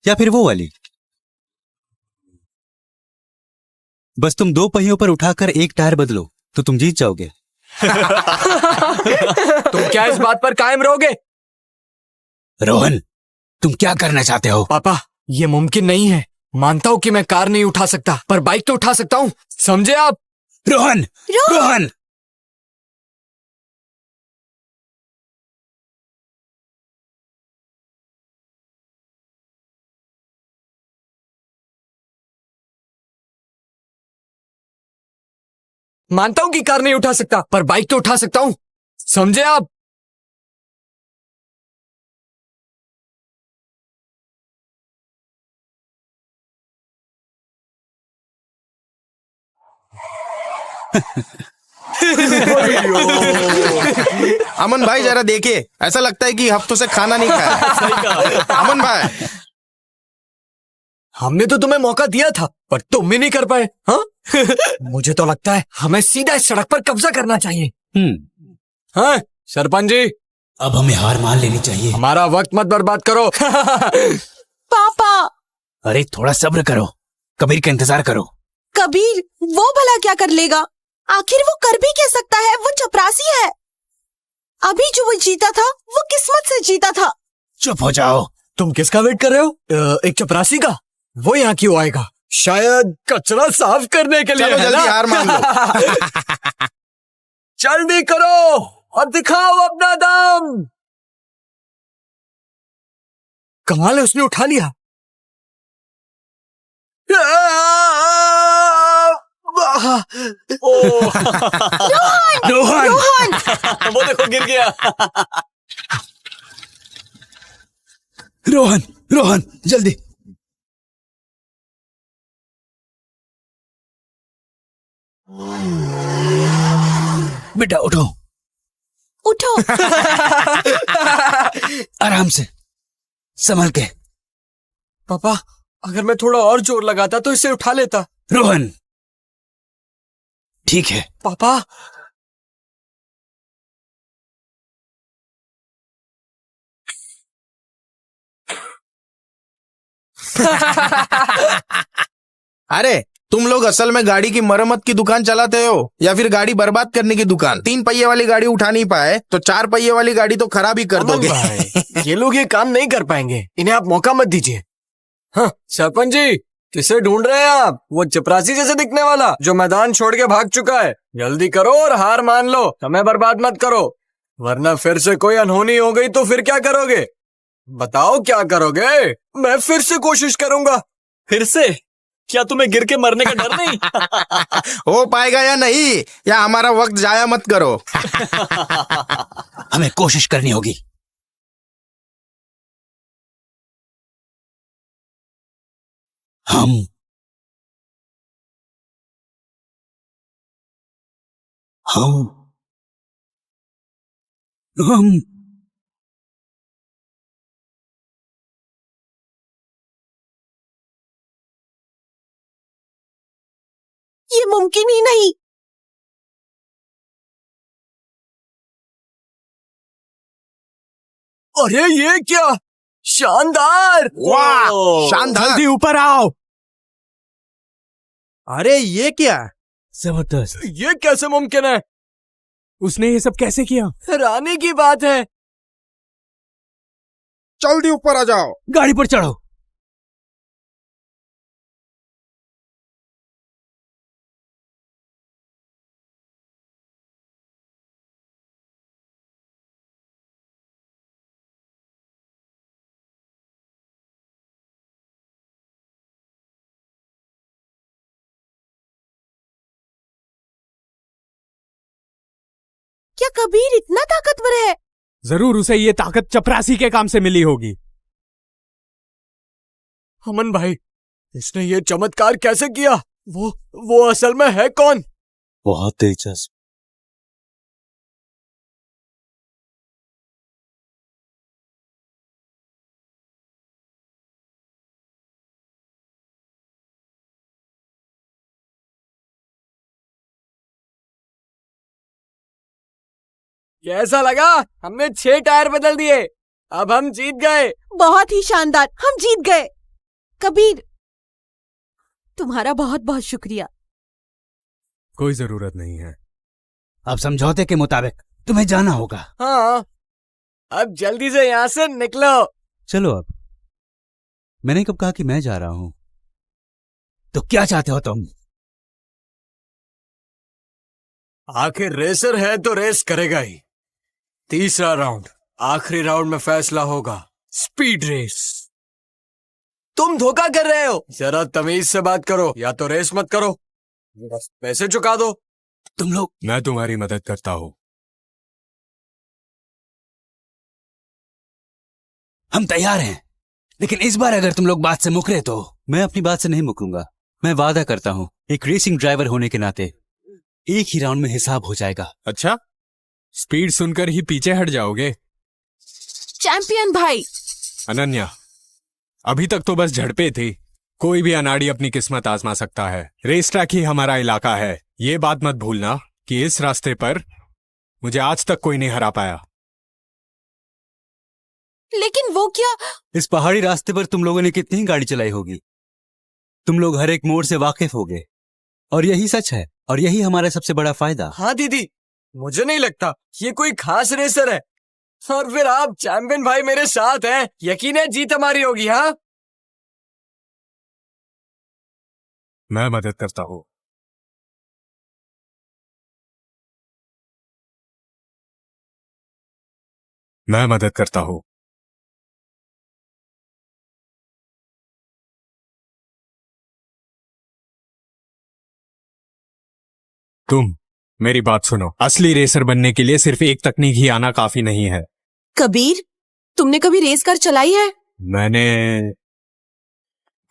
Speaker 8: या फिर वो वाली। बस तुम 2 पहियों पर उठाकर एक टायर बदलो तो तुम जीत जाओगे।
Speaker 5: तुम क्या इस बात पर कायम रहोगे?
Speaker 4: रोहन, तुम क्या करना चाहते हो?
Speaker 5: पापा, ये मुमकिन नहीं है। मानता हूँ कि मैं कार नहीं उठा सकता, पर बाइक तो उठा सकता हूँ। समझे आप?
Speaker 4: रोहन, रोहन,
Speaker 5: मानता हूँ कि कार नहीं उठा सकता, पर बाइक तो उठा सकता हूँ। समझे आप?
Speaker 7: अमन भाई जरा देखिए, ऐसा लगता है कि हफ्तों से खाना नहीं खाया। अमन भाई,
Speaker 5: हमने तो तुम्हें मौका दिया था, पर तुम भी नहीं कर पाए। हाँ? मुझे तो लगता है हमें सीधा इस सड़क पर कब्जा करना चाहिए। हाँ सरपंच जी,
Speaker 4: अब हमें हार मान लेनी चाहिए।
Speaker 5: हमारा वक्त मत बर्बाद करो।
Speaker 1: पापा,
Speaker 4: अरे थोड़ा सब्र करो, कबीर का इंतजार करो।
Speaker 1: कबीर वो भला क्या कर लेगा? आखिर वो कर भी क्या सकता है? वो चपरासी है। अभी जो वो जीता था वो किस्मत से जीता था।
Speaker 4: चुप हो जाओ।
Speaker 5: तुम किसका वेट कर रहे हो? एक चपरासी का? वो यहाँ क्यों आएगा? शायद कचरा साफ करने के लिए।
Speaker 7: चलो
Speaker 5: है
Speaker 7: जल्दी
Speaker 5: ना?
Speaker 7: हार मान लो।
Speaker 5: जल्दी करो और दिखाओ अपना दम। कमाल है, उसने उठा लिया।
Speaker 4: रोहन,
Speaker 10: वो देखो गिर गया।
Speaker 4: रोहन, रोहन, जल्दी। बेटा उठो,
Speaker 1: उठो।
Speaker 4: आराम से, संभल के।
Speaker 5: पापा, अगर मैं थोड़ा और जोर लगाता तो इसे उठा लेता।
Speaker 4: रोहन, ठीक है।
Speaker 5: पापा,
Speaker 7: अरे तुम लोग असल में गाड़ी की मरम्मत की दुकान चलाते हो या फिर गाड़ी बर्बाद करने की दुकान? 3 पहिए वाली गाड़ी उठा नहीं पाए तो 4 पहिए वाली गाड़ी तो खराब ही कर
Speaker 5: अमन
Speaker 7: दोगे।
Speaker 5: भाई, ये लोग ये काम नहीं कर पाएंगे, इन्हें आप मौका मत दीजिए। हाँ सरपंच जी, किसे ढूंढ रहे हैं आप? वो चपरासी जैसे दिखने वाला जो मैदान छोड़ के भाग चुका है। जल्दी करो और हार मान लो, समय बर्बाद मत करो, वरना फिर से कोई अनहोनी हो गई तो फिर क्या करोगे? बताओ क्या करोगे? मैं फिर से कोशिश करूंगा।
Speaker 10: फिर से? क्या तुम्हें गिर के मरने का डर नहीं?
Speaker 7: हो पाएगा या नहीं, या हमारा वक्त जाया मत करो।
Speaker 4: हमें कोशिश करनी होगी। हम हम हम
Speaker 1: ये मुमकिन ही नहीं।
Speaker 5: अरे ये क्या शानदार!
Speaker 7: वाह
Speaker 5: ओह!
Speaker 7: शानदार।
Speaker 2: जल्दी ऊपर आओ।
Speaker 5: अरे ये क्या?
Speaker 4: जबरदस्त।
Speaker 5: ये कैसे मुमकिन है?
Speaker 2: उसने ये सब कैसे किया?
Speaker 5: हैरानी की बात है।
Speaker 7: जल्दी ऊपर आ जाओ।
Speaker 4: गाड़ी पर चढ़ो।
Speaker 1: क्या कबीर इतना ताकतवर है?
Speaker 2: जरूर उसे ये ताकत चपरासी के काम से मिली होगी।
Speaker 5: अमन भाई, इसने ये चमत्कार कैसे किया? वो असल में है कौन?
Speaker 8: बहुत दिलचस्प।
Speaker 5: कैसा लगा? हमने 6 टायर बदल दिए। अब हम जीत गए।
Speaker 1: बहुत ही शानदार, हम जीत गए। कबीर, तुम्हारा बहुत बहुत शुक्रिया।
Speaker 2: कोई जरूरत नहीं है।
Speaker 4: अब समझौते के मुताबिक तुम्हें जाना होगा।
Speaker 5: हाँ, अब जल्दी से यहाँ से निकलो।
Speaker 8: चलो अब। मैंने कब कहा कि मैं जा रहा हूं?
Speaker 4: तो क्या चाहते हो तुम?
Speaker 5: आखिर रेसर है तो रेस करेगा ही। तीसरा राउंड, आखिरी राउंड में फैसला होगा। Speed race. तुम धोखा कर रहे हो। जरा तमीज से बात करो, या तो रेस मत करो, बस पैसे चुका दो।
Speaker 4: तुम लोग
Speaker 2: मैं तुम्हारी मदद करता हूँ।
Speaker 4: हम तैयार हैं, लेकिन इस बार अगर तुम लोग बात से मुकरे तो।
Speaker 8: मैं अपनी बात से नहीं मुकरूंगा। मैं वादा करता हूं, एक रेसिंग ड्राइवर होने के नाते एक ही राउंड में हिसाब हो जाएगा।
Speaker 2: अच्छा, स्पीड सुनकर ही पीछे हट जाओगे?
Speaker 1: चैंपियन भाई,
Speaker 2: अनन्या, अभी तक तो बस झड़पे थी। कोई भी अनाड़ी अपनी किस्मत आजमा सकता है। रेस ट्रैक ही हमारा इलाका है। ये बात मत भूलना कि इस रास्ते पर मुझे आज तक कोई नहीं हरा पाया।
Speaker 1: लेकिन वो क्या?
Speaker 8: इस पहाड़ी रास्ते पर तुम लोगों ने कितनी ही गाड़ी चलाई होगी। तुम लोग हर एक मोड़ से वाकिफ होगे, और यही सच है, और यही हमारा सबसे बड़ा फायदा।
Speaker 5: हाँ दीदी, मुझे नहीं लगता ये कोई खास रेसर है। और फिर आप चैंपियन भाई मेरे साथ हैं, यकीन है जीत हमारी होगी। हाँ,
Speaker 2: मैं मदद करता हूँ। मैं मदद करता हूँ। तुम मेरी बात सुनो। असली रेसर बनने के लिए सिर्फ एक तकनीक ही आना काफी नहीं है।
Speaker 1: कबीर, तुमने कभी रेस कार चलाई है?
Speaker 2: मैंने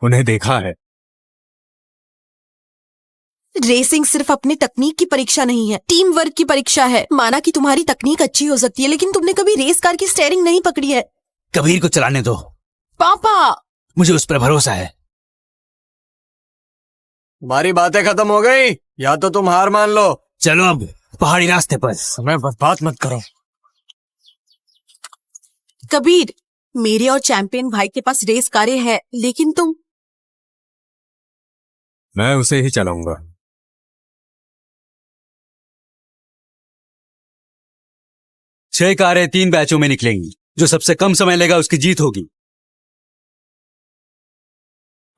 Speaker 2: उन्हें देखा है।
Speaker 1: रेसिंग सिर्फ अपनी तकनीक की परीक्षा नहीं है, टीम वर्क की परीक्षा है। माना कि तुम्हारी तकनीक अच्छी हो सकती है, लेकिन तुमने कभी रेस कार की स्टीयरिंग नहीं पकड़ी है।
Speaker 4: कबीर को चलाने दो।
Speaker 1: पापा,
Speaker 4: मुझे उस पर भरोसा है।
Speaker 5: हमारी बातें खत्म हो गई, या तो तुम हार मान लो।
Speaker 4: चलो अब पहाड़ी रास्ते पर।
Speaker 5: समय बर्बाद मत करो।
Speaker 1: कबीर, मेरे और चैंपियन भाई के पास रेस कारें हैं, लेकिन तुम।
Speaker 2: मैं उसे ही चलाऊंगा।
Speaker 8: छह कारें 3 बैचों में निकलेंगी। जो सबसे कम समय लेगा उसकी जीत होगी।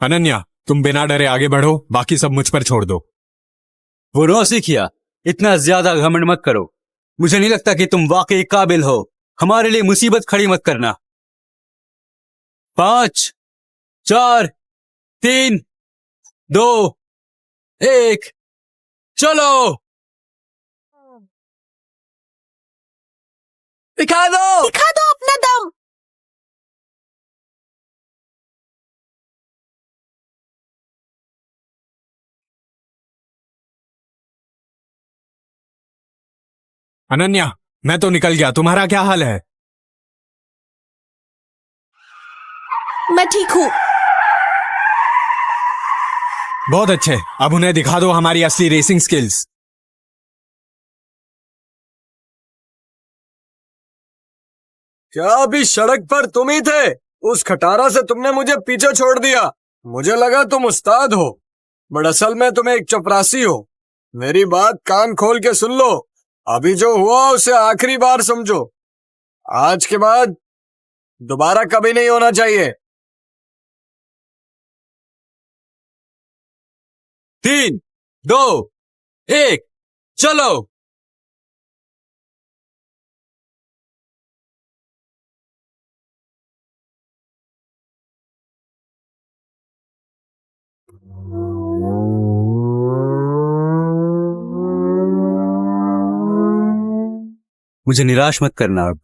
Speaker 2: अनन्या, तुम बिना डरे आगे बढ़ो, बाकी सब मुझ पर छोड़ दो।
Speaker 8: वो नौसिखिया, इतना ज्यादा घमंड मत करो। मुझे नहीं लगता कि तुम वाकई काबिल हो। हमारे लिए मुसीबत खड़ी मत करना। 5, 4, 3, 2, 1, चलो।
Speaker 5: दिखा दो
Speaker 1: अपना दम।
Speaker 2: अनन्या, मैं तो निकल गया, तुम्हारा क्या हाल है?
Speaker 1: मैं ठीक हूँ।
Speaker 2: बहुत अच्छे, अब उन्हें दिखा दो हमारी असली रेसिंग स्किल्स।
Speaker 5: क्या अभी सड़क पर तुम ही थे? उस खटारा से तुमने मुझे पीछे छोड़ दिया। मुझे लगा तुम उस्ताद हो, बट असल में तुम एक चपरासी हो। मेरी बात कान खोल के सुन लो। अभी जो हुआ उसे आखिरी बार समझो। आज के बाद दोबारा कभी नहीं होना चाहिए।
Speaker 10: 3, 2, 1, चलो।
Speaker 8: मुझे निराश मत करना अब।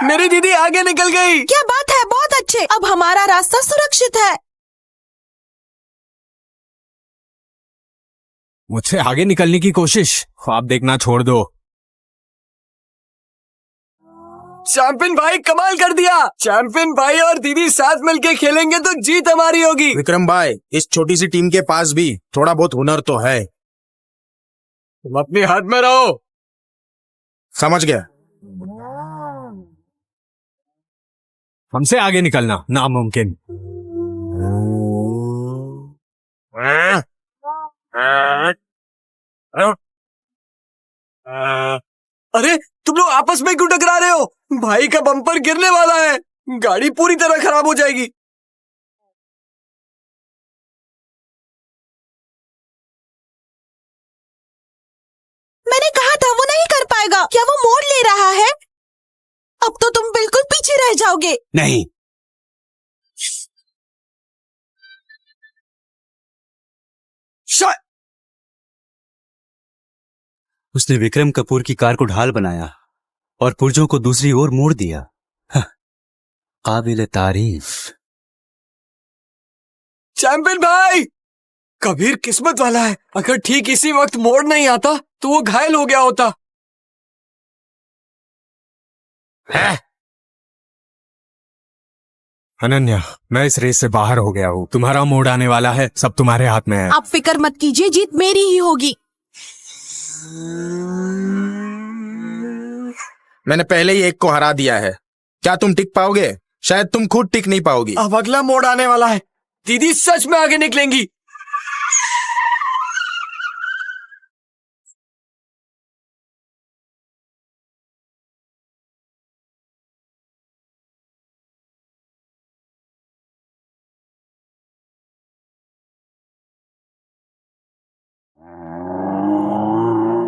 Speaker 5: मेरी दीदी आगे निकल गई।
Speaker 1: क्या बात है, बहुत अच्छे। अब हमारा रास्ता सुरक्षित है।
Speaker 2: मुझसे आगे निकलने की कोशिश, ख्वाब देखना छोड़ दो।
Speaker 5: चैंपियन भाई कमाल कर दिया। चैंपियन भाई और दीदी साथ मिलके खेलेंगे तो जीत हमारी होगी।
Speaker 7: विक्रम भाई, इस छोटी सी टीम के पास भी थोड़ा बहुत हुनर तो है।
Speaker 5: तुम अपनी हाथ में रहो।
Speaker 7: समझ गया।
Speaker 2: हमसे आगे निकलना नामुमकिन।
Speaker 5: अरे तुम लोग आपस में क्यों टकरा रहे हो? भाई का बम्पर गिरने वाला है, गाड़ी पूरी तरह खराब हो जाएगी।
Speaker 1: मैंने कहा था वो नहीं कर पाएगा। क्या वो मोड़ ले रहा है? अब तो तुम बिल्कुल पीछे रह जाओगे।
Speaker 4: नहीं,
Speaker 8: उसने विक्रम कपूर की कार को ढाल बनाया और पुर्जों को दूसरी ओर मोड़ दिया। काबिल तारीफ।
Speaker 5: चैंपियन भाई, कबीर किस्मत वाला है। अगर ठीक इसी वक्त मोड़ नहीं आता तो वो घायल हो गया होता।
Speaker 2: अनन्या, मैं इस रेस से बाहर हो गया हूँ। तुम्हारा मोड़ आने वाला है, सब तुम्हारे हाथ में है।
Speaker 1: आप फिक्र मत कीजिए, जीत मेरी ही होगी।
Speaker 7: मैंने पहले ही एक को हरा दिया है। क्या तुम टिक पाओगे? शायद तुम खुद टिक नहीं पाओगी।
Speaker 5: अब अगला मोड़ आने वाला है। दीदी सच में आगे निकलेंगी।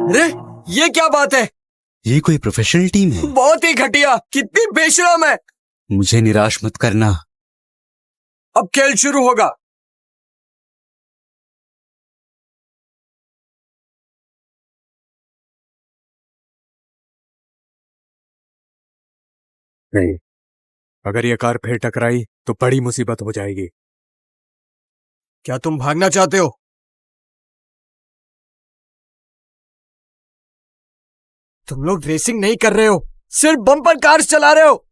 Speaker 5: अरे ये क्या बात है?
Speaker 8: ये कोई प्रोफेशनल टीम है?
Speaker 5: बहुत ही घटिया, कितनी बेशरम है।
Speaker 8: मुझे निराश मत करना।
Speaker 5: अब खेल शुरू होगा।
Speaker 2: नहीं, अगर ये कार फिर टकराई तो बड़ी मुसीबत हो जाएगी।
Speaker 5: क्या तुम भागना चाहते हो? तुम लोग रेसिंग नहीं कर रहे हो, सिर्फ बम्पर कार्स चला रहे हो।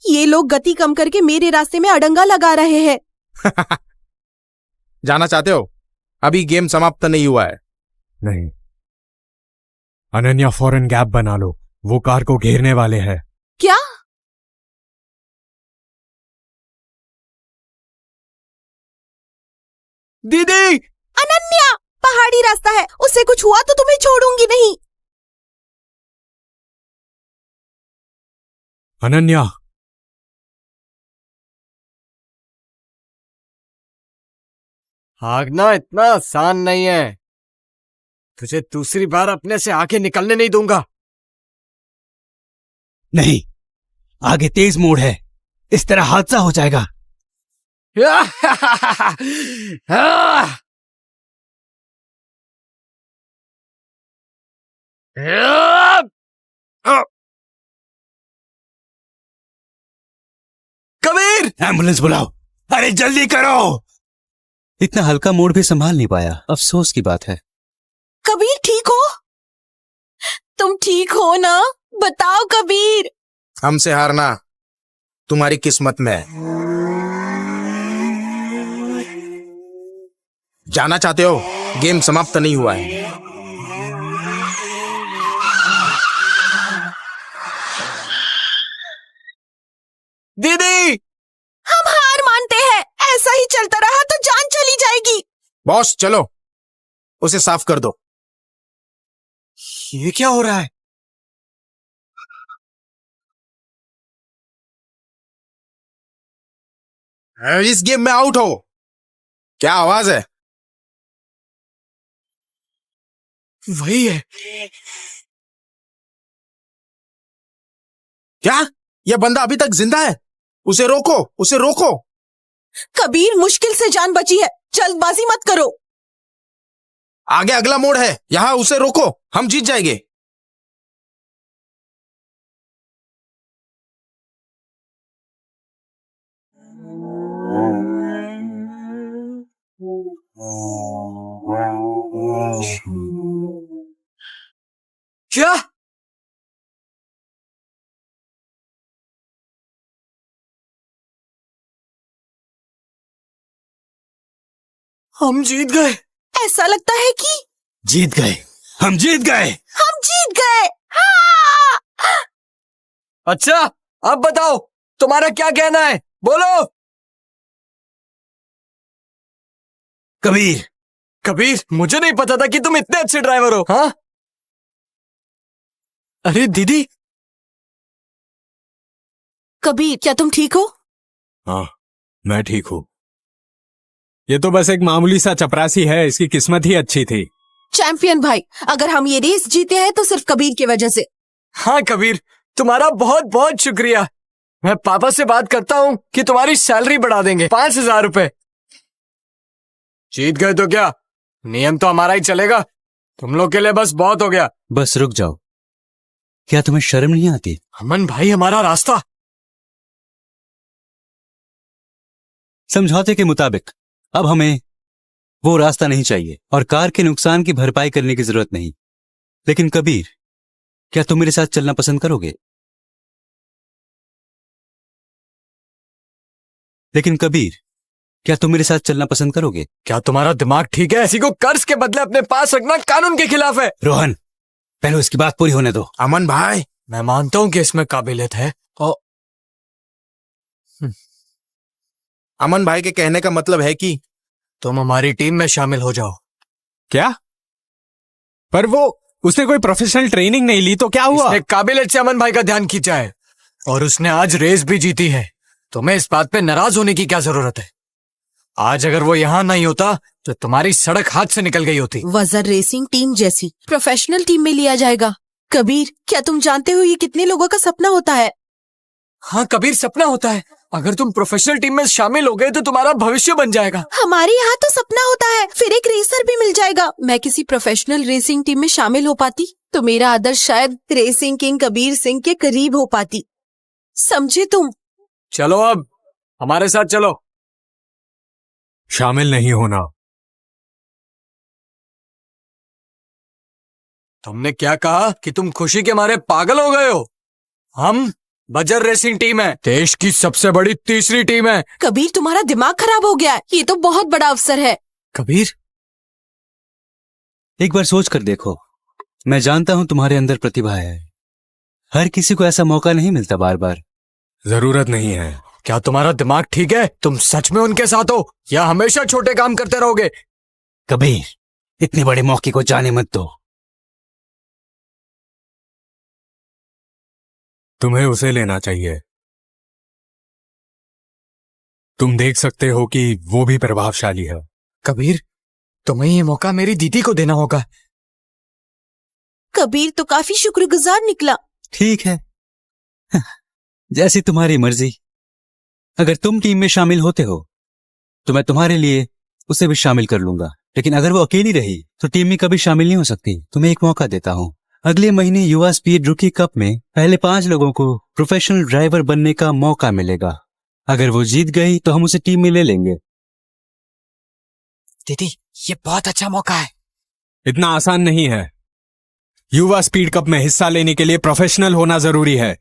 Speaker 1: ये लोग गति कम करके मेरे रास्ते में अड़ंगा लगा रहे हैं।
Speaker 7: जाना चाहते हो? अभी गेम समाप्त नहीं हुआ है।
Speaker 2: नहीं, अनन्या फौरन गैप बना लो, वो कार को घेरने वाले हैं।
Speaker 1: क्या?
Speaker 5: दीदी!
Speaker 1: अनन्या, पहाड़ी रास्ता है, उससे कुछ हुआ तो तुम्हें छोड़ूंगी नहीं।
Speaker 2: अनन्या,
Speaker 5: भागना इतना आसान नहीं है। तुझे दूसरी बार अपने से आगे निकलने नहीं दूंगा।
Speaker 4: नहीं, आगे तेज मोड़ है, इस तरह हादसा हो जाएगा।
Speaker 10: कबीर,
Speaker 4: एम्बुलेंस बुलाओ, अरे जल्दी करो।
Speaker 8: इतना हल्का मूड भी संभाल नहीं पाया, अफसोस की बात है।
Speaker 1: कबीर ठीक हो? तुम ठीक हो ना? बताओ कबीर।
Speaker 7: हमसे हारना तुम्हारी किस्मत में है। जाना चाहते हो? गेम समाप्त नहीं हुआ है।
Speaker 5: दीदी,
Speaker 1: हम हार मानते हैं। ऐसा ही चलता रहा तो जान चली जाएगी।
Speaker 7: बॉस चलो, उसे साफ कर दो।
Speaker 5: ये क्या हो रहा है?
Speaker 7: इस गेम में आउट हो। क्या आवाज है?
Speaker 5: वही है।
Speaker 7: क्या यह बंदा अभी तक जिंदा है? उसे रोको, उसे रोको।
Speaker 1: कबीर, मुश्किल से जान बची है, जल्दबाजी मत करो।
Speaker 7: आगे अगला मोड़ है, यहां उसे रोको, हम जीत जाएंगे।
Speaker 5: क्या? हम जीत गए।
Speaker 1: ऐसा लगता है कि
Speaker 4: जीत गए, हम जीत गए।
Speaker 1: हम जीत गए। हाँ!
Speaker 5: अच्छा, अब बताओ तुम्हारा क्या कहना है, बोलो।
Speaker 4: कबीर,
Speaker 5: कबीर, मुझे नहीं पता था कि तुम इतने अच्छे ड्राइवर हो। हाँ? अरे दीदी।
Speaker 1: कबीर, क्या तुम ठीक हो?
Speaker 2: हाँ, मैं ठीक हूँ। ये तो बस एक मामूली सा चपरासी है, इसकी किस्मत ही अच्छी थी।
Speaker 1: चैंपियन भाई, अगर हम ये रेस जीते हैं तो सिर्फ कबीर की वजह से।
Speaker 5: हाँ कबीर, तुम्हारा बहुत बहुत शुक्रिया। मैं पापा से बात करता हूँ कि तुम्हारी सैलरी बढ़ा देंगे 5,000 रुपए। जीत गए तो क्या, नियम तो हमारा ही चलेगा। तुम लोग के लिए बस बहुत हो गया।
Speaker 8: बस रुक जाओ, क्या तुम्हें शर्म नहीं आती?
Speaker 5: अमन भाई, हमारा रास्ता।
Speaker 8: समझौते के मुताबिक अब हमें वो रास्ता नहीं चाहिए और कार के नुकसान की भरपाई करने की जरूरत नहीं। लेकिन कबीर, क्या तुम मेरे साथ चलना पसंद करोगे? लेकिन कबीर, क्या तुम मेरे साथ चलना पसंद करोगे?
Speaker 5: क्या तुम्हारा दिमाग ठीक है? ऐसी को कर्ज के बदले अपने पास रखना कानून के खिलाफ है।
Speaker 4: रोहन, पहले उसकी बात पूरी होने दो।
Speaker 7: अमन भाई,
Speaker 5: मैं मानता हूं कि इसमें काबिलियत है। और
Speaker 7: अमन भाई के कहने का मतलब है कि
Speaker 5: तुम हमारी टीम में शामिल हो जाओ।
Speaker 2: क्या? पर वो उसने कोई प्रोफेशनल ट्रेनिंग नहीं ली तो क्या हुआ?
Speaker 5: इसने काबिलियत से अमन भाई का ध्यान खींचा है और उसने आज रेस भी जीती है। तुम्हें इस बात पे नाराज होने की क्या जरूरत है? आज अगर वो यहाँ नहीं होता तो तुम्हारी सड़क हाथ से निकल गई होती।
Speaker 1: वजर रेसिंग टीम जैसी प्रोफेशनल टीम में लिया जाएगा। कबीर, क्या तुम जानते हो ये कितने लोगों का सपना होता है?
Speaker 5: हाँ कबीर, सपना होता है। अगर तुम प्रोफेशनल टीम में शामिल हो गए तो तुम्हारा भविष्य बन जाएगा।
Speaker 1: हमारे यहाँ तो सपना होता है, फिर एक रेसर भी मिल जाएगा। मैं किसी प्रोफेशनल रेसिंग टीम में शामिल हो पाती तो मेरा आदर्श शायद रेसिंग किंग कबीर सिंह के करीब हो पाती। समझे तुम?
Speaker 5: चलो अब हमारे साथ चलो।
Speaker 2: शामिल नहीं होना।
Speaker 5: तुमने क्या कहा कि तुम खुशी के मारे पागल हो गए हो? हम बजर रेसिंग टीम है, देश की सबसे बड़ी तीसरी टीम है।
Speaker 1: कबीर, तुम्हारा दिमाग खराब हो गया है। ये तो बहुत बड़ा अवसर है।
Speaker 5: कबीर,
Speaker 8: एक बार सोच कर देखो। मैं जानता हूं तुम्हारे अंदर प्रतिभा है, हर किसी को ऐसा मौका नहीं मिलता बार बार।
Speaker 2: जरूरत नहीं है।
Speaker 5: क्या तुम्हारा दिमाग ठीक है? तुम सच में उनके साथ हो या हमेशा छोटे काम करते रहोगे?
Speaker 4: कबीर, इतने बड़े मौके को जाने मत दो।
Speaker 2: तुम्हें उसे लेना चाहिए। तुम देख सकते हो कि वो भी प्रभावशाली है।
Speaker 5: कबीर, तुम्हें ये मौका मेरी दीदी को देना होगा।
Speaker 1: कबीर तो काफी शुक्रगुजार निकला।
Speaker 8: ठीक है, जैसी तुम्हारी मर्जी। अगर तुम टीम में शामिल होते हो तो मैं तुम्हारे लिए उसे भी शामिल कर लूंगा, लेकिन अगर वो अकेली रही तो टीम में कभी शामिल नहीं हो सकती। तुम्हें एक मौका देता हूं, अगले महीने युवा स्पीड रूकी कप में पहले 5 लोगों को प्रोफेशनल ड्राइवर बनने का मौका मिलेगा। अगर वो जीत गई तो हम उसे टीम में ले लेंगे।
Speaker 3: दीदी, ये बहुत अच्छा मौका है।
Speaker 2: इतना आसान नहीं है। युवा स्पीड कप में हिस्सा लेने के लिए प्रोफेशनल होना जरूरी है,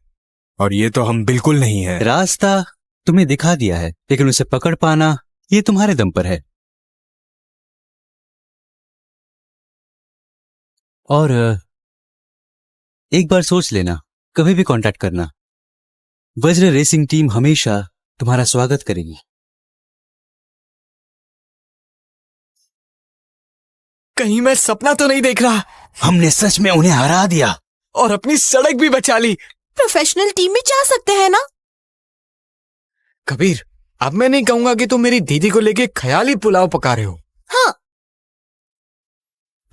Speaker 2: और ये तो हम बिल्कुल नहीं है।
Speaker 8: रास्ता तुम्हें दिखा दिया है, लेकिन उसे पकड़ पाना ये तुम्हारे दम पर है। और एक बार सोच लेना, कभी भी कांटेक्ट करना। वज्र रेसिंग टीम हमेशा तुम्हारा स्वागत करेगी।
Speaker 5: कहीं मैं सपना तो नहीं देख रहा
Speaker 4: हमने सच में उन्हें हरा दिया।
Speaker 5: और अपनी सड़क भी बचा ली।
Speaker 1: प्रोफेशनल टीम में जा सकते हैं ना?
Speaker 5: कबीर, अब मैं नहीं कहूंगा कि तुम मेरी दीदी को लेके ख्याली पुलाव पका रहे हो।
Speaker 1: हाँ,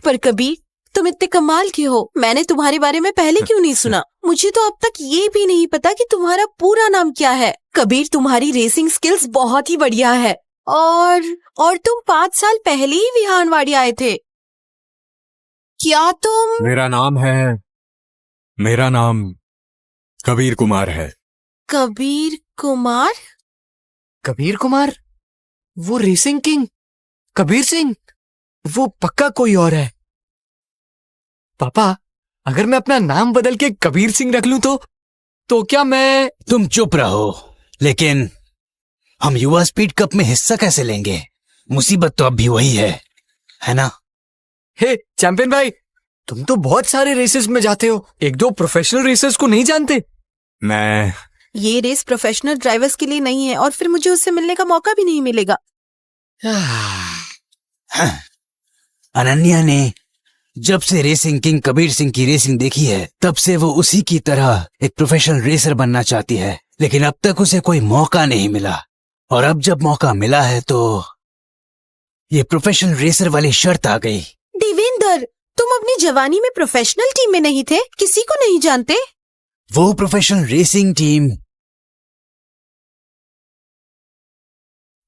Speaker 1: पर कबीर, तुम इतने कमाल के हो, मैंने तुम्हारे बारे में पहले क्यों नहीं सुना? मुझे तो अब तक ये भी नहीं पता कि तुम्हारा पूरा नाम क्या है। कबीर, तुम्हारी रेसिंग स्किल्स बहुत ही बढ़िया है। और तुम 5 साल पहले ही विहानवाड़ी आए थे। क्या तुम?
Speaker 2: मेरा नाम कबीर कुमार है।
Speaker 1: कबीर कुमार?
Speaker 5: कबीर कुमार? वो रेसिंग किंग कबीर सिंह? वो पक्का कोई और है। पापा, अगर मैं अपना नाम बदल के कबीर सिंह रख लूं तो क्या मैं...
Speaker 4: तुम चुप रहो। लेकिन हम युवा स्पीड कप में हिस्सा कैसे लेंगे? मुसीबत तो अब भी वही है ना?
Speaker 5: हे चैंपियन भाई, तुम तो बहुत सारे रेसेस में जाते हो, 1-2 प्रोफेशनल रेसर्स को नहीं जानते?
Speaker 1: ये रेस प्रोफेशनल ड्राइवर्स के लिए नहीं है, और फिर मुझे उससे मिलने का मौका भी नहीं मिलेगा।
Speaker 4: अनन्या ने जब से रेसिंग किंग कबीर सिंह की रेसिंग देखी है, तब से वो उसी की तरह एक प्रोफेशनल रेसर बनना चाहती है, लेकिन अब तक उसे कोई मौका नहीं मिला। और अब जब मौका मिला है तो ये प्रोफेशनल रेसर वाली शर्त आ गई।
Speaker 1: देवेंद्र, तुम अपनी जवानी में प्रोफेशनल टीम में नहीं थे, किसी को नहीं जानते?
Speaker 4: वो प्रोफेशनल रेसिंग टीम...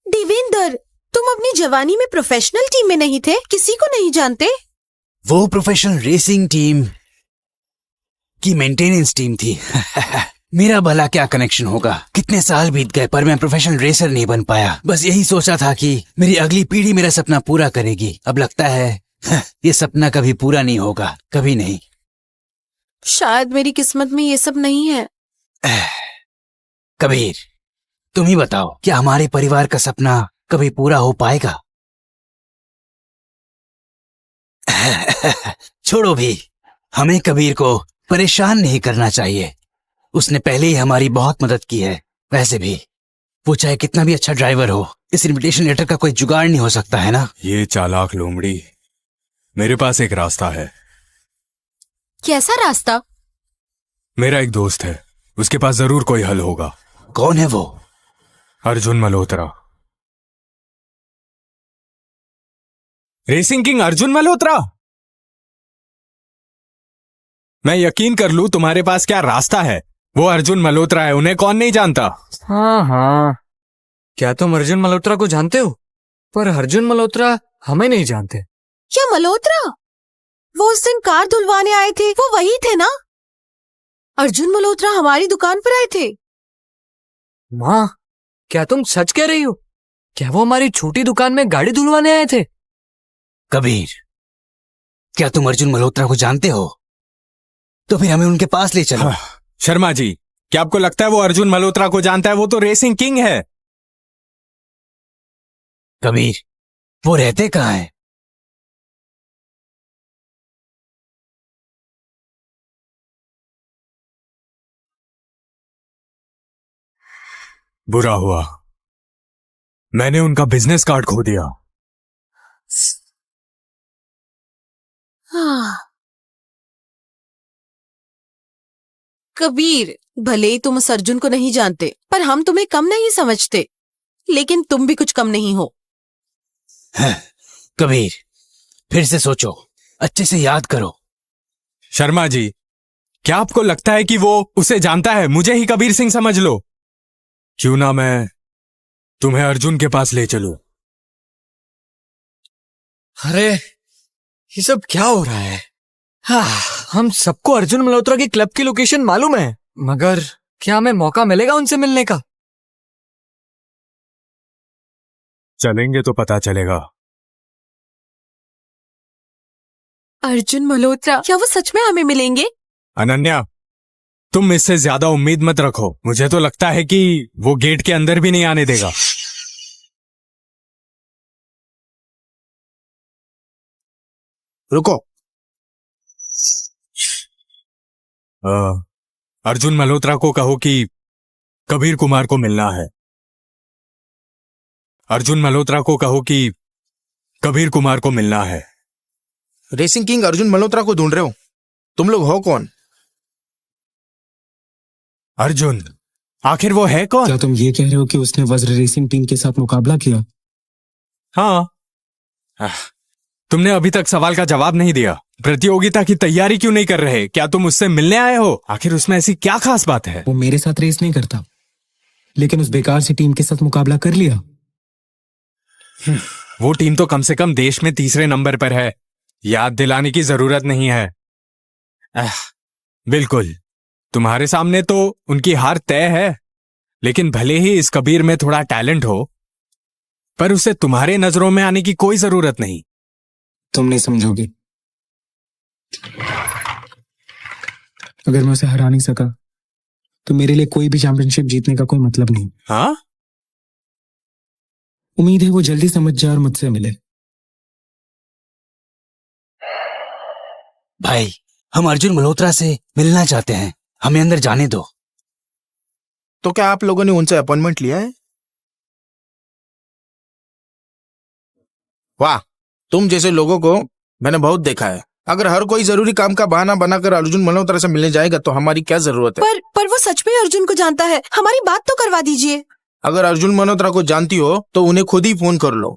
Speaker 1: देवेंद्र, तुम अपनी जवानी में प्रोफेशनल टीम में नहीं थे, किसी को नहीं जानते?
Speaker 4: वो प्रोफेशनल रेसिंग टीम की मेंटेनेंस टीम थी। मेरा भला क्या कनेक्शन होगा? कितने साल बीत गए पर मैं प्रोफेशनल रेसर नहीं बन पाया। बस यही सोचा था कि मेरी अगली पीढ़ी मेरा सपना पूरा करेगी। अब लगता है ये सपना कभी पूरा नहीं होगा, कभी नहीं।
Speaker 1: शायद मेरी किस्मत में ये सब नहीं है।
Speaker 4: कबीर, तुम ही बताओ, क्या हमारे परिवार का सपना कभी पूरा हो पाएगा? छोड़ो भी, हमें कबीर को परेशान नहीं करना चाहिए। उसने पहले ही हमारी बहुत मदद की है। वैसे भी वो चाहे कितना भी अच्छा ड्राइवर हो, इस इनविटेशन लेटर का कोई जुगाड़ नहीं हो सकता, है ना?
Speaker 2: ये चालाक लोमड़ी, मेरे पास एक रास्ता है।
Speaker 1: कैसा रास्ता?
Speaker 2: मेरा एक दोस्त है, उसके पास जरूर कोई हल होगा।
Speaker 4: कौन है वो?
Speaker 2: अर्जुन मल्होत्रा। Racing king Arjun Malhotra? मैं यकीन कर लूं तुम्हारे पास क्या रास्ता है। वो अर्जुन मल्होत्रा है, उन्हें कौन नहीं जानता?
Speaker 5: हाँ, क्या तुम अर्जुन मल्होत्रा को जानते हो? पर अर्जुन मल्होत्रा हमें नहीं जानते।
Speaker 1: क्या मल्होत्रा? वो उस दिन कार धुलवाने आए थे, वो वही थे ना? अर्जुन मल्होत्रा हमारी दुकान पर आए थे।
Speaker 5: माँ, क्या तुम सच कह रही हो? क्या वो हमारी छोटी दुकान में गाड़ी धुलवाने आए थे?
Speaker 4: कबीर, क्या तुम अर्जुन मल्होत्रा को जानते हो? तो फिर हमें उनके पास ले चलो।
Speaker 2: शर्मा जी, क्या आपको लगता है वो अर्जुन मल्होत्रा को जानता है? वो तो रेसिंग किंग है।
Speaker 4: कबीर, वो रहते कहाँ हैं?
Speaker 2: बुरा हुआ, मैंने उनका बिजनेस कार्ड खो दिया।
Speaker 1: हाँ। कबीर, भले ही तुम उस अर्जुन को नहीं जानते, पर हम तुम्हें कम नहीं समझते। लेकिन तुम भी कुछ कम नहीं हो।
Speaker 4: कबीर, फिर से सोचो, अच्छे से याद करो।
Speaker 2: शर्मा जी, क्या आपको लगता है कि वो उसे जानता है? मुझे ही कबीर सिंह समझ लो। क्यों ना मैं तुम्हें अर्जुन के पास ले चलूं?
Speaker 5: अरे, ये सब क्या हो रहा है? हाँ। हम सबको अर्जुन मल्होत्रा के क्लब की लोकेशन मालूम है, मगर क्या हमें मौका मिलेगा उनसे मिलने का?
Speaker 2: चलेंगे तो पता चलेगा।
Speaker 1: अर्जुन मल्होत्रा, क्या वो सच में हमें मिलेंगे?
Speaker 2: अनन्या, तुम इससे ज्यादा उम्मीद मत रखो। मुझे तो लगता है कि वो गेट के अंदर भी नहीं आने देगा।
Speaker 7: रुको।
Speaker 2: अर्जुन मल्होत्रा को कहो कि कबीर कुमार को मिलना है। अर्जुन मल्होत्रा को कहो कि कबीर कुमार को मिलना है।
Speaker 7: रेसिंग किंग अर्जुन मल्होत्रा को ढूंढ रहे हो? तुम लोग हो कौन?
Speaker 2: अर्जुन, आखिर वो है कौन?
Speaker 3: क्या तुम ये कह रहे हो कि उसने वज्र रेसिंग टीम के साथ मुकाबला किया?
Speaker 2: हाँ। तुमने अभी तक सवाल का जवाब नहीं दिया। प्रतियोगिता की तैयारी क्यों नहीं कर रहे? क्या तुम उससे मिलने आए हो? आखिर उसमें ऐसी क्या खास बात है?
Speaker 3: वो मेरे साथ रेस नहीं करता, लेकिन उस बेकार सी टीम के साथ मुकाबला कर लिया।
Speaker 2: वो टीम तो कम से कम देश में तीसरे नंबर पर है। याद दिलाने की जरूरत नहीं है। बिल्कुल, तुम्हारे सामने तो उनकी हार तय है। लेकिन भले ही इस कबीर में थोड़ा टैलेंट हो, पर उसे तुम्हारे नजरों में आने की कोई जरूरत नहीं।
Speaker 3: तुम नहीं समझोगे। अगर मैं उसे हरा नहीं सका तो मेरे लिए कोई भी चैंपियनशिप जीतने का कोई मतलब नहीं।
Speaker 2: हाँ?
Speaker 3: उम्मीद है वो जल्दी समझ जाए और मुझसे मिले।
Speaker 4: भाई, हम अर्जुन मल्होत्रा से मिलना चाहते हैं, हमें अंदर जाने दो।
Speaker 7: तो क्या आप लोगों ने उनसे अपॉइंटमेंट लिया है? वाह, तुम जैसे लोगों को मैंने बहुत देखा है। अगर हर कोई जरूरी काम का बहाना बनाकर अर्जुन मल्होत्रा से मिलने जाएगा तो हमारी क्या जरूरत है?
Speaker 1: पर वो सच में अर्जुन को जानता है। हमारी बात तो करवा दीजिए।
Speaker 7: अगर अर्जुन मल्होत्रा को जानती हो तो उन्हें खुद ही फोन कर लो।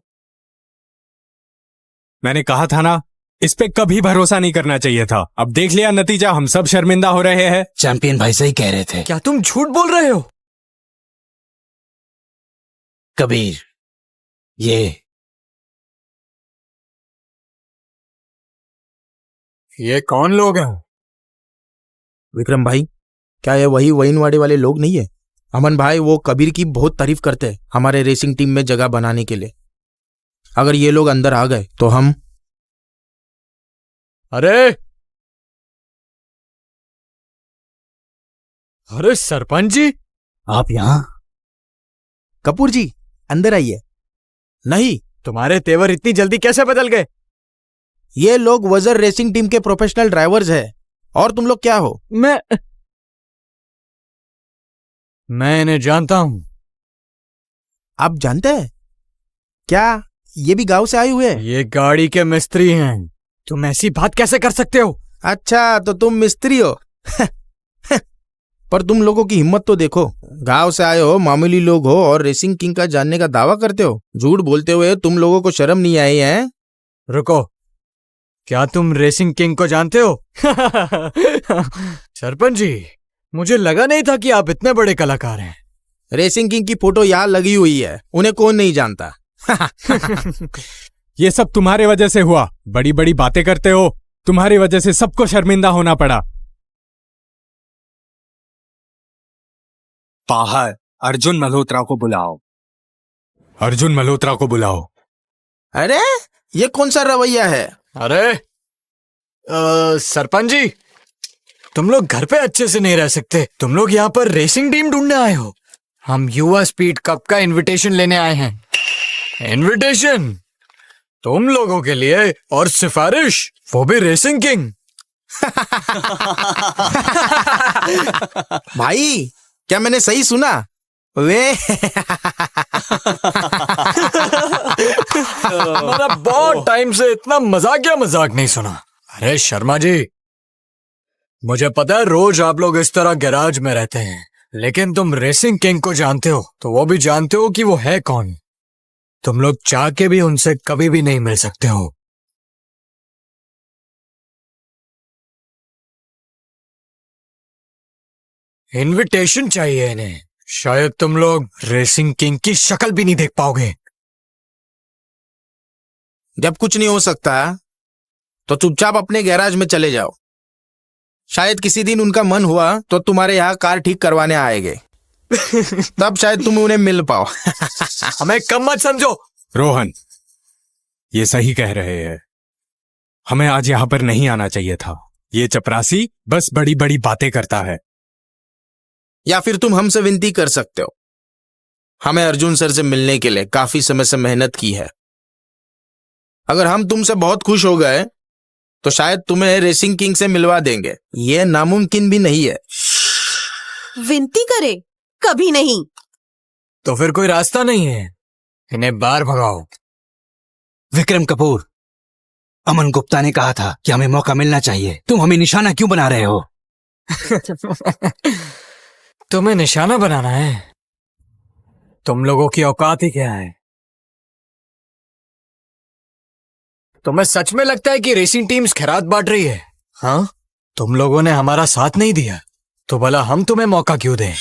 Speaker 2: मैंने कहा था ना, इस पे कभी भरोसा नहीं करना चाहिए था। अब देख लिया नतीजा, हम सब शर्मिंदा हो रहे हैं।
Speaker 4: चैंपियन भाई सही कह रहे थे।
Speaker 5: क्या तुम झूठ बोल रहे हो?
Speaker 4: कबीर,
Speaker 5: ये कौन लोग हैं?
Speaker 7: विक्रम भाई, क्या ये वही वहीनवाड़ी वाले लोग नहीं है? अमन भाई वो कबीर की बहुत तारीफ करते हैं हमारे रेसिंग टीम में जगह बनाने के लिए। अगर ये लोग अंदर आ गए तो हम।
Speaker 5: अरे सरपंच जी,
Speaker 4: आप यहाँ?
Speaker 7: कपूर जी, अंदर आइए। नहीं,
Speaker 5: तुम्हारे तेवर इतनी जल्दी कैसे बदल गए?
Speaker 7: ये लोग वज्र रेसिंग टीम के प्रोफेशनल ड्राइवर्स हैं। और तुम लोग क्या हो?
Speaker 5: मैं इन्हें जानता हूं।
Speaker 7: आप जानते हैं? क्या ये भी गांव से आए हुए हैं?
Speaker 5: ये गाड़ी के मिस्त्री हैं। तुम ऐसी बात कैसे कर सकते हो?
Speaker 7: अच्छा, तो तुम मिस्त्री हो। पर तुम लोगों की हिम्मत तो देखो। गांव से आए हो, मामूली लोग हो और रेसिंग किंग का जानने का दावा करते हो। झूठ बोलते हुए तुम लोगों को शर्म नहीं आई है?
Speaker 5: रुको, क्या तुम रेसिंग किंग को जानते हो? सरपंच जी, मुझे लगा नहीं था कि आप इतने बड़े कलाकार हैं।
Speaker 7: रेसिंग किंग की फोटो यहाँ लगी हुई है, उन्हें कौन नहीं जानता।
Speaker 2: ये सब तुम्हारे वजह से हुआ। बड़ी बड़ी बातें करते हो, तुम्हारी वजह से सबको शर्मिंदा होना पड़ा। बाहर अर्जुन मल्होत्रा को बुलाओ। अर्जुन मल्होत्रा को बुलाओ।
Speaker 7: अरे ये कौन सा रवैया है?
Speaker 5: अरे सरपंच जी, तुम लोग घर पे अच्छे से नहीं रह सकते। तुम लोग यहाँ पर रेसिंग टीम ढूंढने आए हो। हम युवा स्पीड कप का इनविटेशन लेने आए हैं। इनविटेशन तुम लोगों के लिए, और सिफारिश वो भी रेसिंग किंग।
Speaker 7: भाई, क्या मैंने सही सुना? वे
Speaker 5: मैंने बहुत टाइम से इतना मजाक नहीं सुना। अरे शर्मा जी, मुझे पता है रोज आप लोग इस तरह गैराज में रहते हैं, लेकिन तुम रेसिंग किंग को जानते हो तो वो भी जानते हो कि वो है कौन। तुम लोग चाह के भी उनसे कभी भी नहीं मिल सकते हो। इनविटेशन चाहिए इन्हें। शायद तुम लोग रेसिंग किंग की शक्ल भी नहीं देख पाओगे।
Speaker 7: जब कुछ नहीं हो सकता तो चुपचाप अपने गैराज में चले जाओ। शायद किसी दिन उनका मन हुआ तो तुम्हारे यहाँ कार ठीक करवाने आएंगे। तब शायद तुम उन्हें मिल पाओ।
Speaker 5: हमें कम मत समझो।
Speaker 2: रोहन, ये सही कह रहे हैं। हमें आज यहाँ पर नहीं आना चाहिए था। ये चपरासी बस बड़ी बड़ी बातें करता है।
Speaker 7: या फिर तुम हमसे विनती कर सकते हो। हमें अर्जुन सर से मिलने के लिए काफी समय से मेहनत की है। अगर हम तुमसे बहुत खुश हो गए तो शायद तुम्हें रेसिंग किंग से मिलवा देंगे। ये नामुमकिन भी नहीं है।
Speaker 1: विनती करे? कभी नहीं।
Speaker 5: तो फिर कोई रास्ता नहीं है, इन्हें बाहर भगाओ।
Speaker 4: विक्रम कपूर, अमन गुप्ता ने कहा था कि हमें मौका मिलना चाहिए। तुम हमें निशाना क्यों बना रहे हो?
Speaker 5: तुम्हें निशाना बनाना है? तुम लोगों की औकात ही क्या है? तुम्हें सच में लगता है कि रेसिंग टीम्स खैरात बांट रही है? हाँ, तुम लोगों ने हमारा साथ नहीं दिया तो भला हम तुम्हें मौका क्यों दें?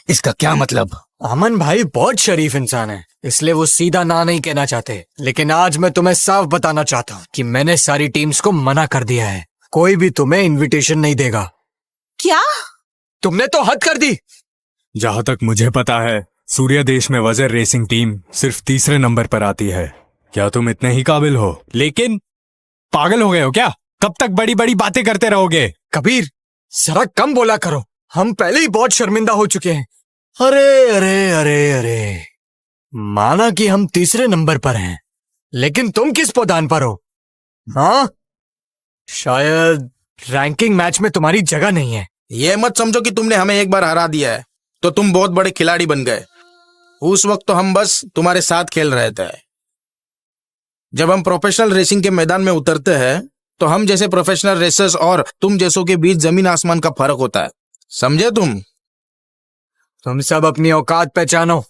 Speaker 4: इसका क्या मतलब?
Speaker 5: अमन भाई बहुत शरीफ इंसान है, इसलिए वो सीधा ना नहीं कहना चाहते। लेकिन आज मैं तुम्हें साफ बताना चाहता हूँ कि मैंने सारी टीम्स को मना कर दिया है। कोई भी तुम्हें इनविटेशन नहीं देगा।
Speaker 1: क्या?
Speaker 5: तुमने तो हद कर दी।
Speaker 2: जहां तक मुझे पता है, सूर्य देश में वजर रेसिंग टीम सिर्फ तीसरे नंबर पर आती है। क्या तुम इतने ही काबिल हो? लेकिन पागल हो गए हो क्या? कब तक बड़ी बड़ी बातें करते रहोगे?
Speaker 5: कबीर, जरा कम बोला करो। हम पहले ही बहुत शर्मिंदा हो चुके हैं। अरे अरे अरे अरे, माना कि हम तीसरे नंबर पर हैं, लेकिन तुम किस पौधान पर हो? हाँ, शायद रैंकिंग मैच में तुम्हारी जगह नहीं है।
Speaker 7: ये मत समझो कि तुमने हमें एक बार हरा दिया है तो तुम बहुत बड़े खिलाड़ी बन गए। उस वक्त तो हम बस तुम्हारे साथ खेल रहे थे। जब हम प्रोफेशनल रेसिंग के मैदान में उतरते हैं तो हम जैसे प्रोफेशनल रेसर्स और तुम जैसों के बीच जमीन आसमान का फर्क होता है। समझे तुम?
Speaker 5: तुम सब अपनी औकात पहचानो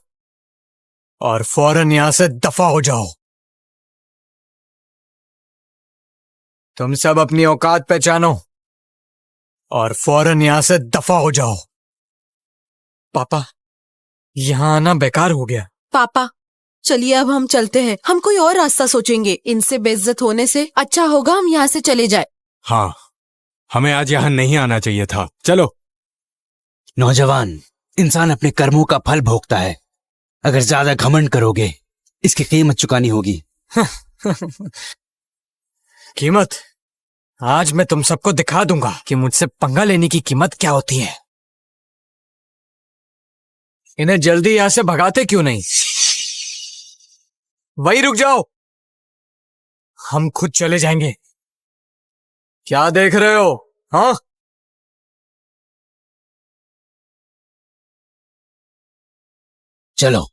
Speaker 5: और फौरन यहां से दफा हो जाओ। तुम सब अपनी औकात पहचानो और फौरन यहां से दफा हो जाओ। पापा, यहां आना बेकार हो गया।
Speaker 1: पापा, चलिए अब हम चलते हैं। हम कोई और रास्ता सोचेंगे। इनसे बेइज्जत होने से अच्छा होगा हम यहाँ से चले जाए।
Speaker 2: हाँ, हमें आज यहाँ नहीं आना चाहिए था। चलो।
Speaker 4: नौजवान, इंसान अपने कर्मों का फल भोगता है। अगर ज्यादा घमंड करोगे, इसकी कीमत चुकानी होगी।
Speaker 5: कीमत? आज मैं तुम सबको दिखा दूंगा कि मुझसे पंगा लेने की कीमत क्या होती है। इन्हें जल्दी यहां से भगाते क्यों नहीं? वही रुक जाओ, हम खुद चले जाएंगे। क्या देख रहे हो? हाँ,
Speaker 4: चलो।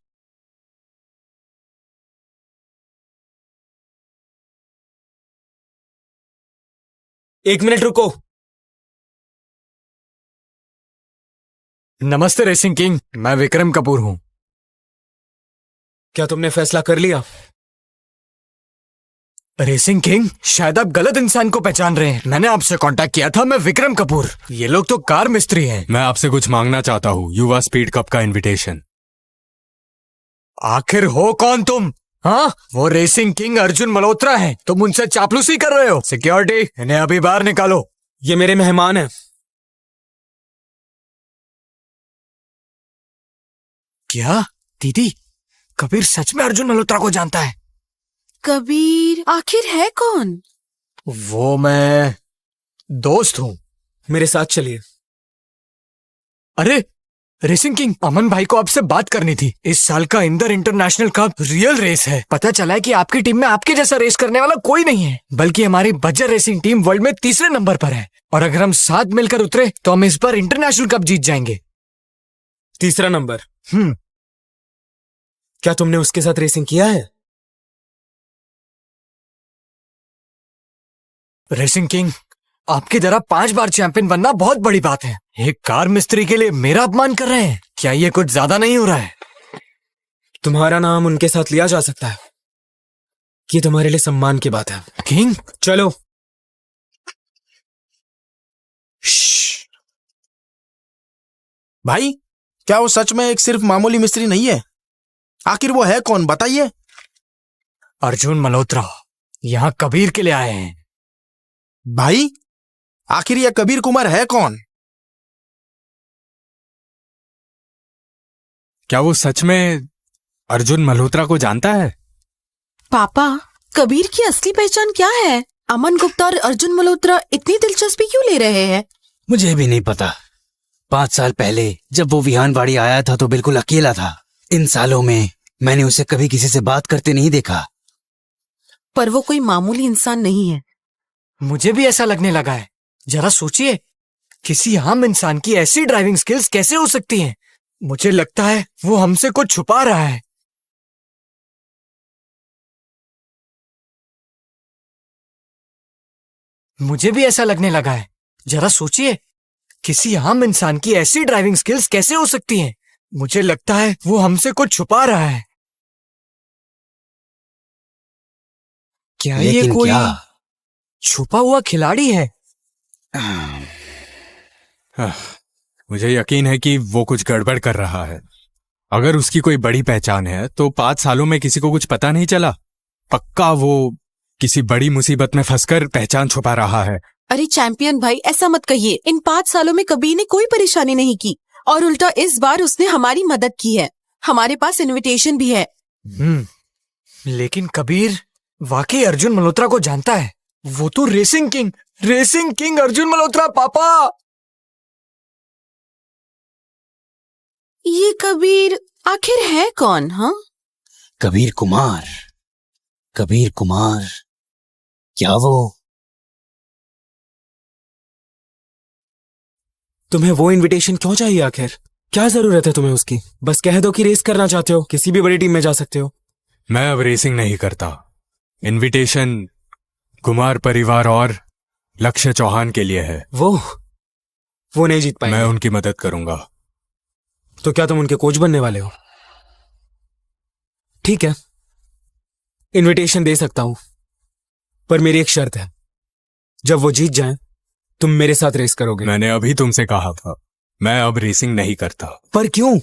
Speaker 3: एक मिनट रुको।
Speaker 5: नमस्ते रेसिंग किंग, मैं विक्रम कपूर हूं।
Speaker 3: क्या तुमने फैसला कर लिया?
Speaker 5: रेसिंग किंग, शायद आप गलत इंसान को पहचान रहे हैं। मैंने आपसे कांटेक्ट किया था, मैं विक्रम कपूर। ये लोग तो कार मिस्त्री हैं।
Speaker 2: मैं आपसे कुछ मांगना चाहता हूँ, युवा स्पीड कप का इनविटेशन।
Speaker 5: आखिर हो कौन तुम? हाँ, वो रेसिंग किंग अर्जुन मल्होत्रा है। तुम उनसे चापलूसी कर रहे हो। सिक्योरिटी, इन्हें अभी बाहर निकालो।
Speaker 3: ये मेरे मेहमान हैं।
Speaker 5: क्या दीदी, कबीर सच में अर्जुन मल्होत्रा को जानता है?
Speaker 1: कबीर आखिर है कौन?
Speaker 5: वो मैं दोस्त हूं।
Speaker 3: मेरे साथ चलिए।
Speaker 5: अरे रेसिंग किंग, अमन भाई को आपसे बात करनी थी। इस साल का इंदर इंटरनेशनल कप रियल रेस है। पता चला है कि आपकी टीम में आपके जैसा रेस करने वाला कोई नहीं है, बल्कि हमारी बज्जर रेसिंग टीम वर्ल्ड में तीसरे नंबर पर है। और अगर हम साथ मिलकर उतरे तो हम इस बार इंटरनेशनल कप जीत जाएंगे।
Speaker 3: तीसरा नंबर? क्या तुमने उसके साथ रेसिंग किया है?
Speaker 5: रेसिंग किंग, आपकी तरह 5 बार चैंपियन बनना बहुत बड़ी बात है। एक कार मिस्त्री के लिए मेरा अपमान कर रहे हैं? क्या ये कुछ ज्यादा नहीं हो रहा है?
Speaker 3: तुम्हारा नाम उनके साथ लिया जा सकता है, ये तुम्हारे लिए सम्मान की बात है।
Speaker 5: किंग,
Speaker 3: चलो।
Speaker 7: भाई, क्या वो सच में एक सिर्फ मामूली मिस्त्री नहीं है? आखिर वो है कौन, बताइए।
Speaker 5: अर्जुन मल्होत्रा यहाँ कबीर के लिए आए हैं।
Speaker 7: भाई, आखिर यह कबीर कुमार है कौन?
Speaker 2: क्या वो सच में अर्जुन मल्होत्रा को जानता है?
Speaker 1: पापा, कबीर की असली पहचान क्या है? अमन गुप्ता और अर्जुन मल्होत्रा इतनी दिलचस्पी क्यों ले रहे हैं?
Speaker 4: मुझे भी नहीं पता। 5 साल पहले जब वो विहानवाड़ी आया था तो बिल्कुल अकेला था। इन सालों में मैंने उसे कभी किसी से बात करते नहीं देखा।
Speaker 1: पर वो कोई मामूली इंसान नहीं है।
Speaker 5: मुझे भी ऐसा लगने लगा है। जरा सोचिए, किसी आम इंसान की ऐसी ड्राइविंग स्किल्स कैसे हो सकती हैं? मुझे लगता है वो हमसे कुछ छुपा रहा है। मुझे भी ऐसा लगने लगा है। जरा सोचिए, किसी आम इंसान की ऐसी ड्राइविंग स्किल्स कैसे हो सकती हैं? मुझे लगता है वो हमसे कुछ छुपा रहा है। क्या ये
Speaker 4: लेकिन
Speaker 5: कोई
Speaker 4: क्या?
Speaker 5: छुपा हुआ खिलाड़ी है?
Speaker 2: मुझे यकीन है कि वो कुछ गड़बड़ कर रहा है। अगर उसकी कोई बड़ी पहचान है तो 5 सालों में किसी को कुछ पता नहीं चला। पक्का वो किसी बड़ी मुसीबत में फंसकर पहचान छुपा रहा है।
Speaker 1: अरे चैंपियन भाई, ऐसा मत कहिए। इन 5 सालों में कबीर ने कोई परेशानी नहीं की और उल्टा इस बार उसने हमारी मदद की है। हमारे पास इनविटेशन भी है।
Speaker 5: लेकिन कबीर वाकई अर्जुन मल्होत्रा को जानता है। वो तो रेसिंग किंग अर्जुन मल्होत्रा। पापा,
Speaker 1: ये कबीर आखिर है कौन? हाँ,
Speaker 4: कबीर कुमार। कबीर कुमार, क्या वो?
Speaker 3: तुम्हें वो इनविटेशन क्यों चाहिए आखिर? क्या जरूरत है तुम्हें उसकी? बस कह दो कि रेस करना चाहते हो, किसी भी बड़ी टीम में जा सकते हो।
Speaker 2: मैं अब रेसिंग नहीं करता। इनविटेशन कुमार परिवार और लक्ष्य चौहान के लिए है।
Speaker 3: वो नहीं जीत पाएंगे।
Speaker 2: मैं उनकी मदद करूंगा।
Speaker 3: तो क्या तुम उनके कोच बनने वाले हो? ठीक है, इनविटेशन दे सकता हूं, पर मेरी एक शर्त है। जब वो जीत जाएं, तुम मेरे साथ रेस करोगे।
Speaker 2: मैंने अभी तुमसे कहा था, मैं अब रेसिंग नहीं करता।
Speaker 3: पर क्यों?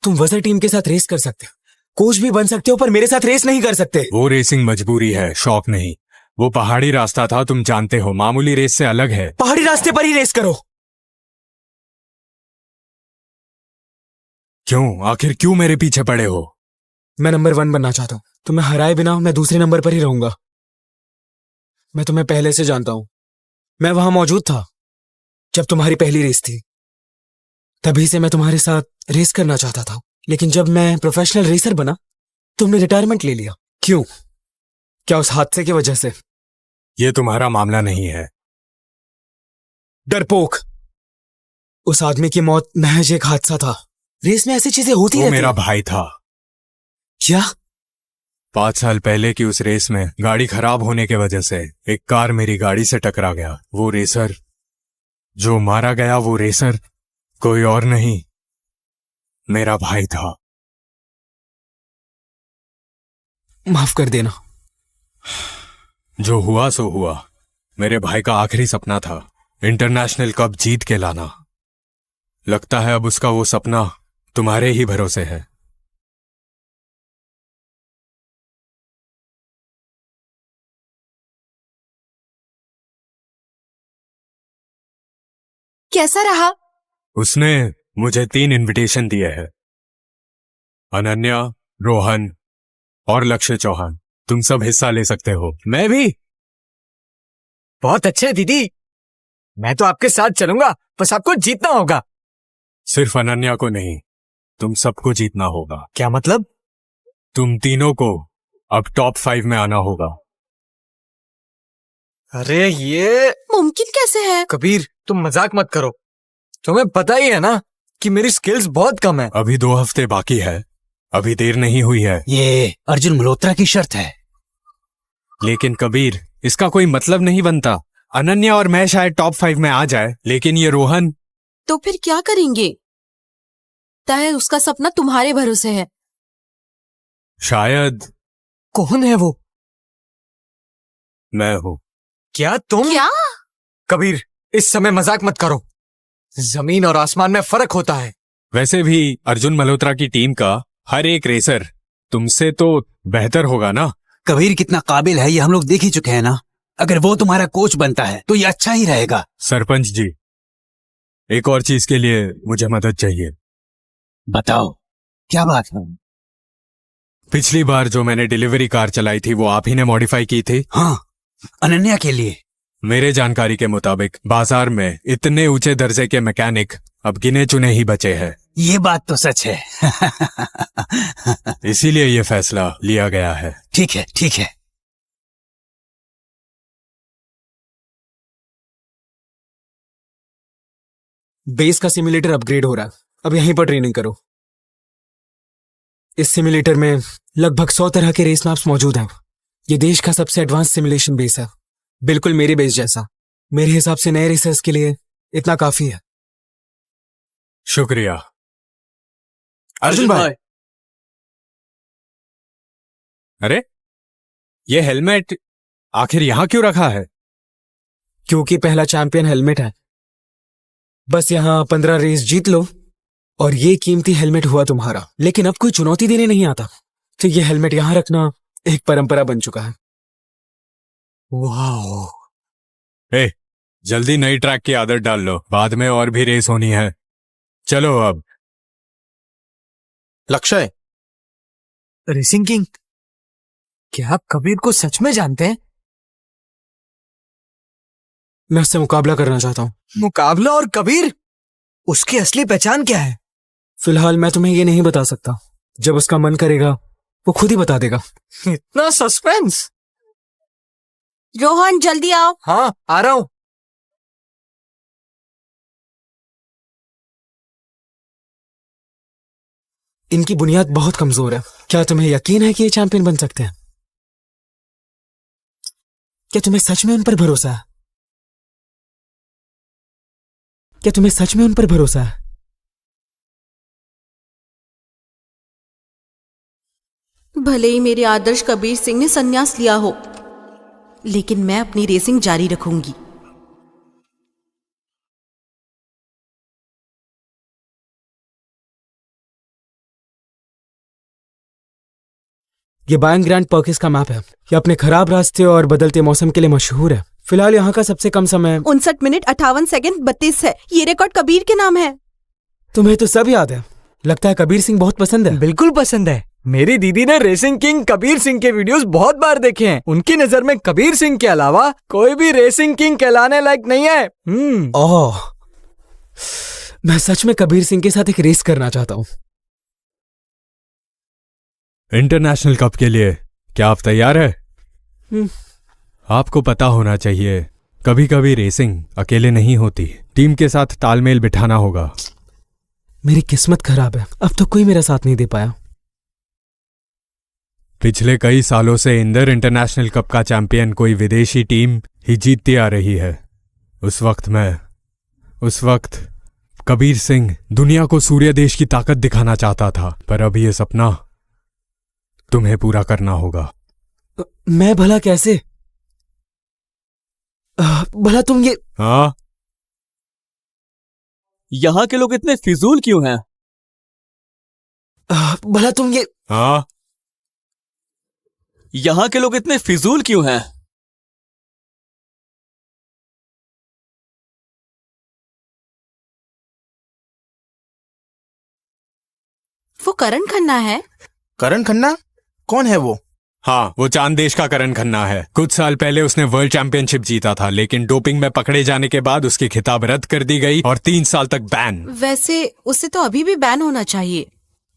Speaker 3: तुम वजर टीम के साथ रेस कर सकते हो, कोच भी बन सकते हो, पर मेरे साथ रेस नहीं कर सकते।
Speaker 2: वो रेसिंग मजबूरी है, शौक नहीं। वो पहाड़ी रास्ता था, तुम जानते हो, मामूली रेस से अलग है।
Speaker 3: पहाड़ी रास्ते पर ही रेस करो।
Speaker 2: क्यों? आखिर क्यों मेरे पीछे पड़े हो?
Speaker 3: मैं नंबर 1 बनना चाहता हूं। तुम्हें हराए बिना मैं दूसरे नंबर पर ही रहूंगा। मैं तुम्हें पहले से जानता हूं। मैं वहां मौजूद था जब तुम्हारी पहली रेस थी। तभी से मैं तुम्हारे साथ रेस करना चाहता था। लेकिन जब मैं प्रोफेशनल रेसर बना, तुमने रिटायरमेंट ले लिया। क्यों? क्या उस हादसे की वजह से?
Speaker 2: ये तुम्हारा मामला नहीं है।
Speaker 3: डरपोक, उस आदमी की मौत महज एक हादसा था। रेस में ऐसी चीजें होती
Speaker 2: वो
Speaker 3: रहती
Speaker 2: मेरा
Speaker 3: हैं।
Speaker 2: भाई था।
Speaker 3: क्या?
Speaker 2: 5 साल पहले की उस रेस में गाड़ी खराब होने के वजह से एक कार मेरी गाड़ी से टकरा गया। वो रेसर जो मारा गया, वो रेसर कोई और नहीं, मेरा भाई था।
Speaker 3: माफ कर देना।
Speaker 2: जो हुआ सो हुआ। मेरे भाई का आखिरी सपना था इंटरनेशनल कप जीत के लाना। लगता है अब उसका वो सपना तुम्हारे ही भरोसे है।
Speaker 1: कैसा रहा?
Speaker 2: उसने मुझे 3 इनविटेशन दिए हैं। अनन्या, रोहन और लक्ष्य चौहान, तुम सब हिस्सा ले सकते हो।
Speaker 5: मैं भी। बहुत अच्छे दीदी, मैं तो आपके साथ चलूंगा, बस आपको जीतना होगा।
Speaker 2: सिर्फ अनन्या को नहीं, तुम सबको जीतना होगा।
Speaker 5: क्या मतलब?
Speaker 2: तुम तीनों को अब टॉप 5 में आना होगा।
Speaker 5: अरे ये
Speaker 1: मुमकिन कैसे है?
Speaker 5: कबीर, तुम मजाक मत करो। तुम्हें पता ही है ना कि मेरी स्किल्स बहुत कम है।
Speaker 2: अभी 2 हफ्ते बाकी है, अभी देर नहीं हुई है।
Speaker 4: ये अर्जुन मल्होत्रा की शर्त है।
Speaker 2: लेकिन कबीर, इसका कोई मतलब नहीं बनता। अनन्या और मैं शायद टॉप 5 में आ जाए, लेकिन ये रोहन।
Speaker 1: तो फिर क्या करेंगे? तय उसका सपना तुम्हारे भरोसे है।
Speaker 2: शायद
Speaker 5: कौन है वो?
Speaker 2: मैं हूं।
Speaker 5: क्या तुम?
Speaker 1: क्या?
Speaker 5: कबीर, इस समय मजाक मत करो। जमीन और आसमान में फर्क होता है।
Speaker 2: वैसे भी अर्जुन मल्होत्रा की टीम का हर एक रेसर तुमसे तो बेहतर होगा ना।
Speaker 4: कबीर कितना काबिल है ये हम लोग देख ही चुके हैं ना। अगर वो तुम्हारा कोच बनता है तो ये अच्छा ही रहेगा।
Speaker 2: सरपंच जी, एक और चीज के लिए मुझे मदद चाहिए।
Speaker 4: बताओ क्या बात है?
Speaker 2: पिछली बार जो मैंने डिलीवरी कार चलाई थी वो आप ही ने मॉडिफाई की थी।
Speaker 4: हाँ, अनन्या के लिए।
Speaker 2: मेरे जानकारी के मुताबिक बाजार में इतने ऊंचे दर्जे के मैकेनिक अब गिने चुने ही बचे हैं।
Speaker 4: ये बात तो सच है।
Speaker 2: इसीलिए ये फैसला लिया गया है।
Speaker 4: ठीक है, ठीक है।
Speaker 3: बेस का सिमुलेटर अपग्रेड हो रहा है, अब यहीं पर ट्रेनिंग करो। इस सिमुलेटर में लगभग 100 तरह के रेस मैप्स मौजूद हैं। ये देश का सबसे एडवांस सिमुलेशन बेस है, बिल्कुल मेरे बेस जैसा। मेरे हिसाब से नए रेसर्स के लिए इतना काफी है।
Speaker 2: शुक्रिया।
Speaker 3: अर्जुन भाई,
Speaker 2: अरे ये हेलमेट आखिर यहाँ क्यों रखा है?
Speaker 3: क्योंकि पहला चैंपियन हेलमेट है। बस यहाँ 15 रेस जीत लो और ये कीमती हेलमेट हुआ तुम्हारा। लेकिन अब कोई चुनौती देने नहीं आता, तो ये हेलमेट यहाँ रखना एक परंपरा बन चुका है।
Speaker 2: वाह। ए, जल्दी नई ट्रैक की आदत डाल लो, बाद में और भी रेस होनी है। चलो अब।
Speaker 7: लक्ष्य,
Speaker 5: रेसिंग किंग, क्या आप कबीर को सच में जानते हैं?
Speaker 3: मैं उससे मुकाबला करना चाहता हूँ।
Speaker 5: मुकाबला और कबीर? उसकी असली पहचान क्या है?
Speaker 3: फिलहाल मैं तुम्हें ये नहीं बता सकता। जब उसका मन करेगा वो खुद ही बता देगा।
Speaker 5: इतना सस्पेंस।
Speaker 1: रोहन जल्दी आओ।
Speaker 5: हाँ, आ रहा हूं।
Speaker 3: इनकी बुनियाद बहुत कमजोर है। क्या तुम्हें यकीन है कि ये चैंपियन बन सकते हैं? क्या तुम्हें सच में उन पर भरोसा है? क्या तुम्हें सच में उन पर भरोसा है?
Speaker 1: भले ही मेरे आदर्श कबीर सिंह ने संन्यास लिया हो, लेकिन मैं अपनी रेसिंग जारी रखूंगी।
Speaker 3: ये बायन ग्रैंड पर्किस का मैप है। ये अपने खराब रास्ते और बदलते मौसम के लिए मशहूर है। फिलहाल यहाँ का सबसे कम समय
Speaker 1: 59 मिनट 58 सेकंड 32 है। ये रिकॉर्ड कबीर के नाम है।
Speaker 3: तुम्हें तो सब याद है। लगता है कबीर सिंह बहुत पसंद है।
Speaker 5: बिल्कुल पसंद है। मेरी दीदी ने रेसिंग किंग कबीर सिंह के वीडियोस बहुत बार देखे हैं। उनकी नजर में कबीर सिंह के अलावा कोई भी रेसिंग किंग कहलाने लायक नहीं है।
Speaker 3: ओह, मैं सच में कबीर सिंह के साथ एक रेस करना चाहता हूँ।
Speaker 2: इंटरनेशनल कप के लिए क्या आप तैयार है? आपको पता होना चाहिए, कभी कभी रेसिंग अकेले नहीं होती, टीम के साथ तालमेल बिठाना होगा।
Speaker 3: मेरी किस्मत खराब है, अब तो कोई मेरा साथ नहीं दे पाया।
Speaker 2: पिछले कई सालों से इंदर इंटरनेशनल कप का चैंपियन कोई विदेशी टीम ही जीतती आ रही है। उस वक्त कबीर सिंह दुनिया को सूर्य देश की ताकत दिखाना चाहता था, पर अब ये सपना तुम्हें पूरा करना होगा।
Speaker 3: मैं भला कैसे? भला तुम ये...
Speaker 2: हाँ,
Speaker 10: यहाँ के लोग इतने फिजूल क्यों हैं?
Speaker 3: भला तुम ये...
Speaker 2: हाँ,
Speaker 10: यहाँ के लोग इतने फिजूल क्यों हैं?
Speaker 1: वो करण खन्ना है।
Speaker 7: करण खन्ना? कौन है वो?
Speaker 2: हाँ, वो चांद देश का करण खन्ना है। कुछ साल पहले उसने वर्ल्ड चैंपियनशिप जीता था, लेकिन डोपिंग में पकड़े जाने के बाद उसकी खिताब रद्द कर दी गई और 3 साल तक बैन।
Speaker 1: वैसे उसे तो अभी भी बैन होना चाहिए।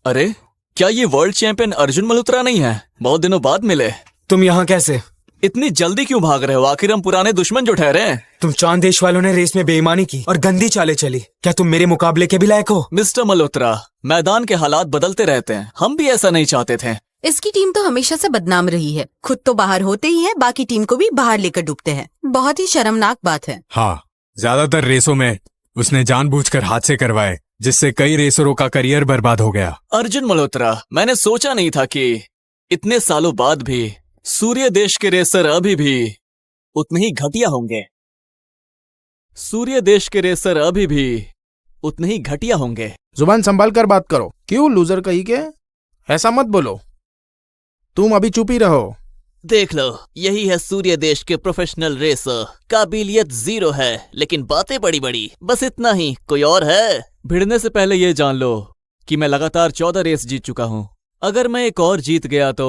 Speaker 10: अरे, क्या ये वर्ल्ड चैंपियन अर्जुन मल्होत्रा नहीं है? बहुत दिनों बाद मिले।
Speaker 3: तुम यहाँ कैसे?
Speaker 10: इतनी जल्दी क्यों भाग रहे हो? आखिर हम पुराने दुश्मन जो ठहरे हैं।
Speaker 3: तुम चांद देश वालों ने रेस में बेईमानी की और गंदी चालें चली। क्या तुम मेरे मुकाबले के भी लायक हो?
Speaker 10: मिस्टर मल्होत्रा, मैदान के हालात बदलते रहते हैं। हम भी ऐसा नहीं चाहते थे।
Speaker 1: इसकी टीम तो हमेशा से बदनाम रही है। खुद तो बाहर होते ही है, बाकी टीम को भी बाहर लेकर डूबते हैं। बहुत ही शर्मनाक बात है।
Speaker 2: हाँ, ज्यादातर रेसों में उसने जानबूझकर हादसे करवाए, जिससे कई रेसरों का करियर बर्बाद हो गया।
Speaker 10: अर्जुन मल्होत्रा, मैंने सोचा नहीं था कि इतने सालों बाद भी सूर्य देश के रेसर अभी भी उतने ही घटिया होंगे। सूर्य देश के रेसर अभी भी उतने ही घटिया होंगे।
Speaker 7: जुबान संभाल कर बात करो। क्यों लूजर कही के? ऐसा मत बोलो। तुम अभी चुप ही रहो।
Speaker 10: देख लो, यही है सूर्य देश के प्रोफेशनल रेसर। काबिलियत जीरो है लेकिन बातें बड़ी बड़ी, बस इतना ही। कोई और है?
Speaker 5: भिड़ने से पहले ये जान लो कि मैं लगातार 14 रेस जीत चुका हूँ। अगर मैं एक और जीत गया तो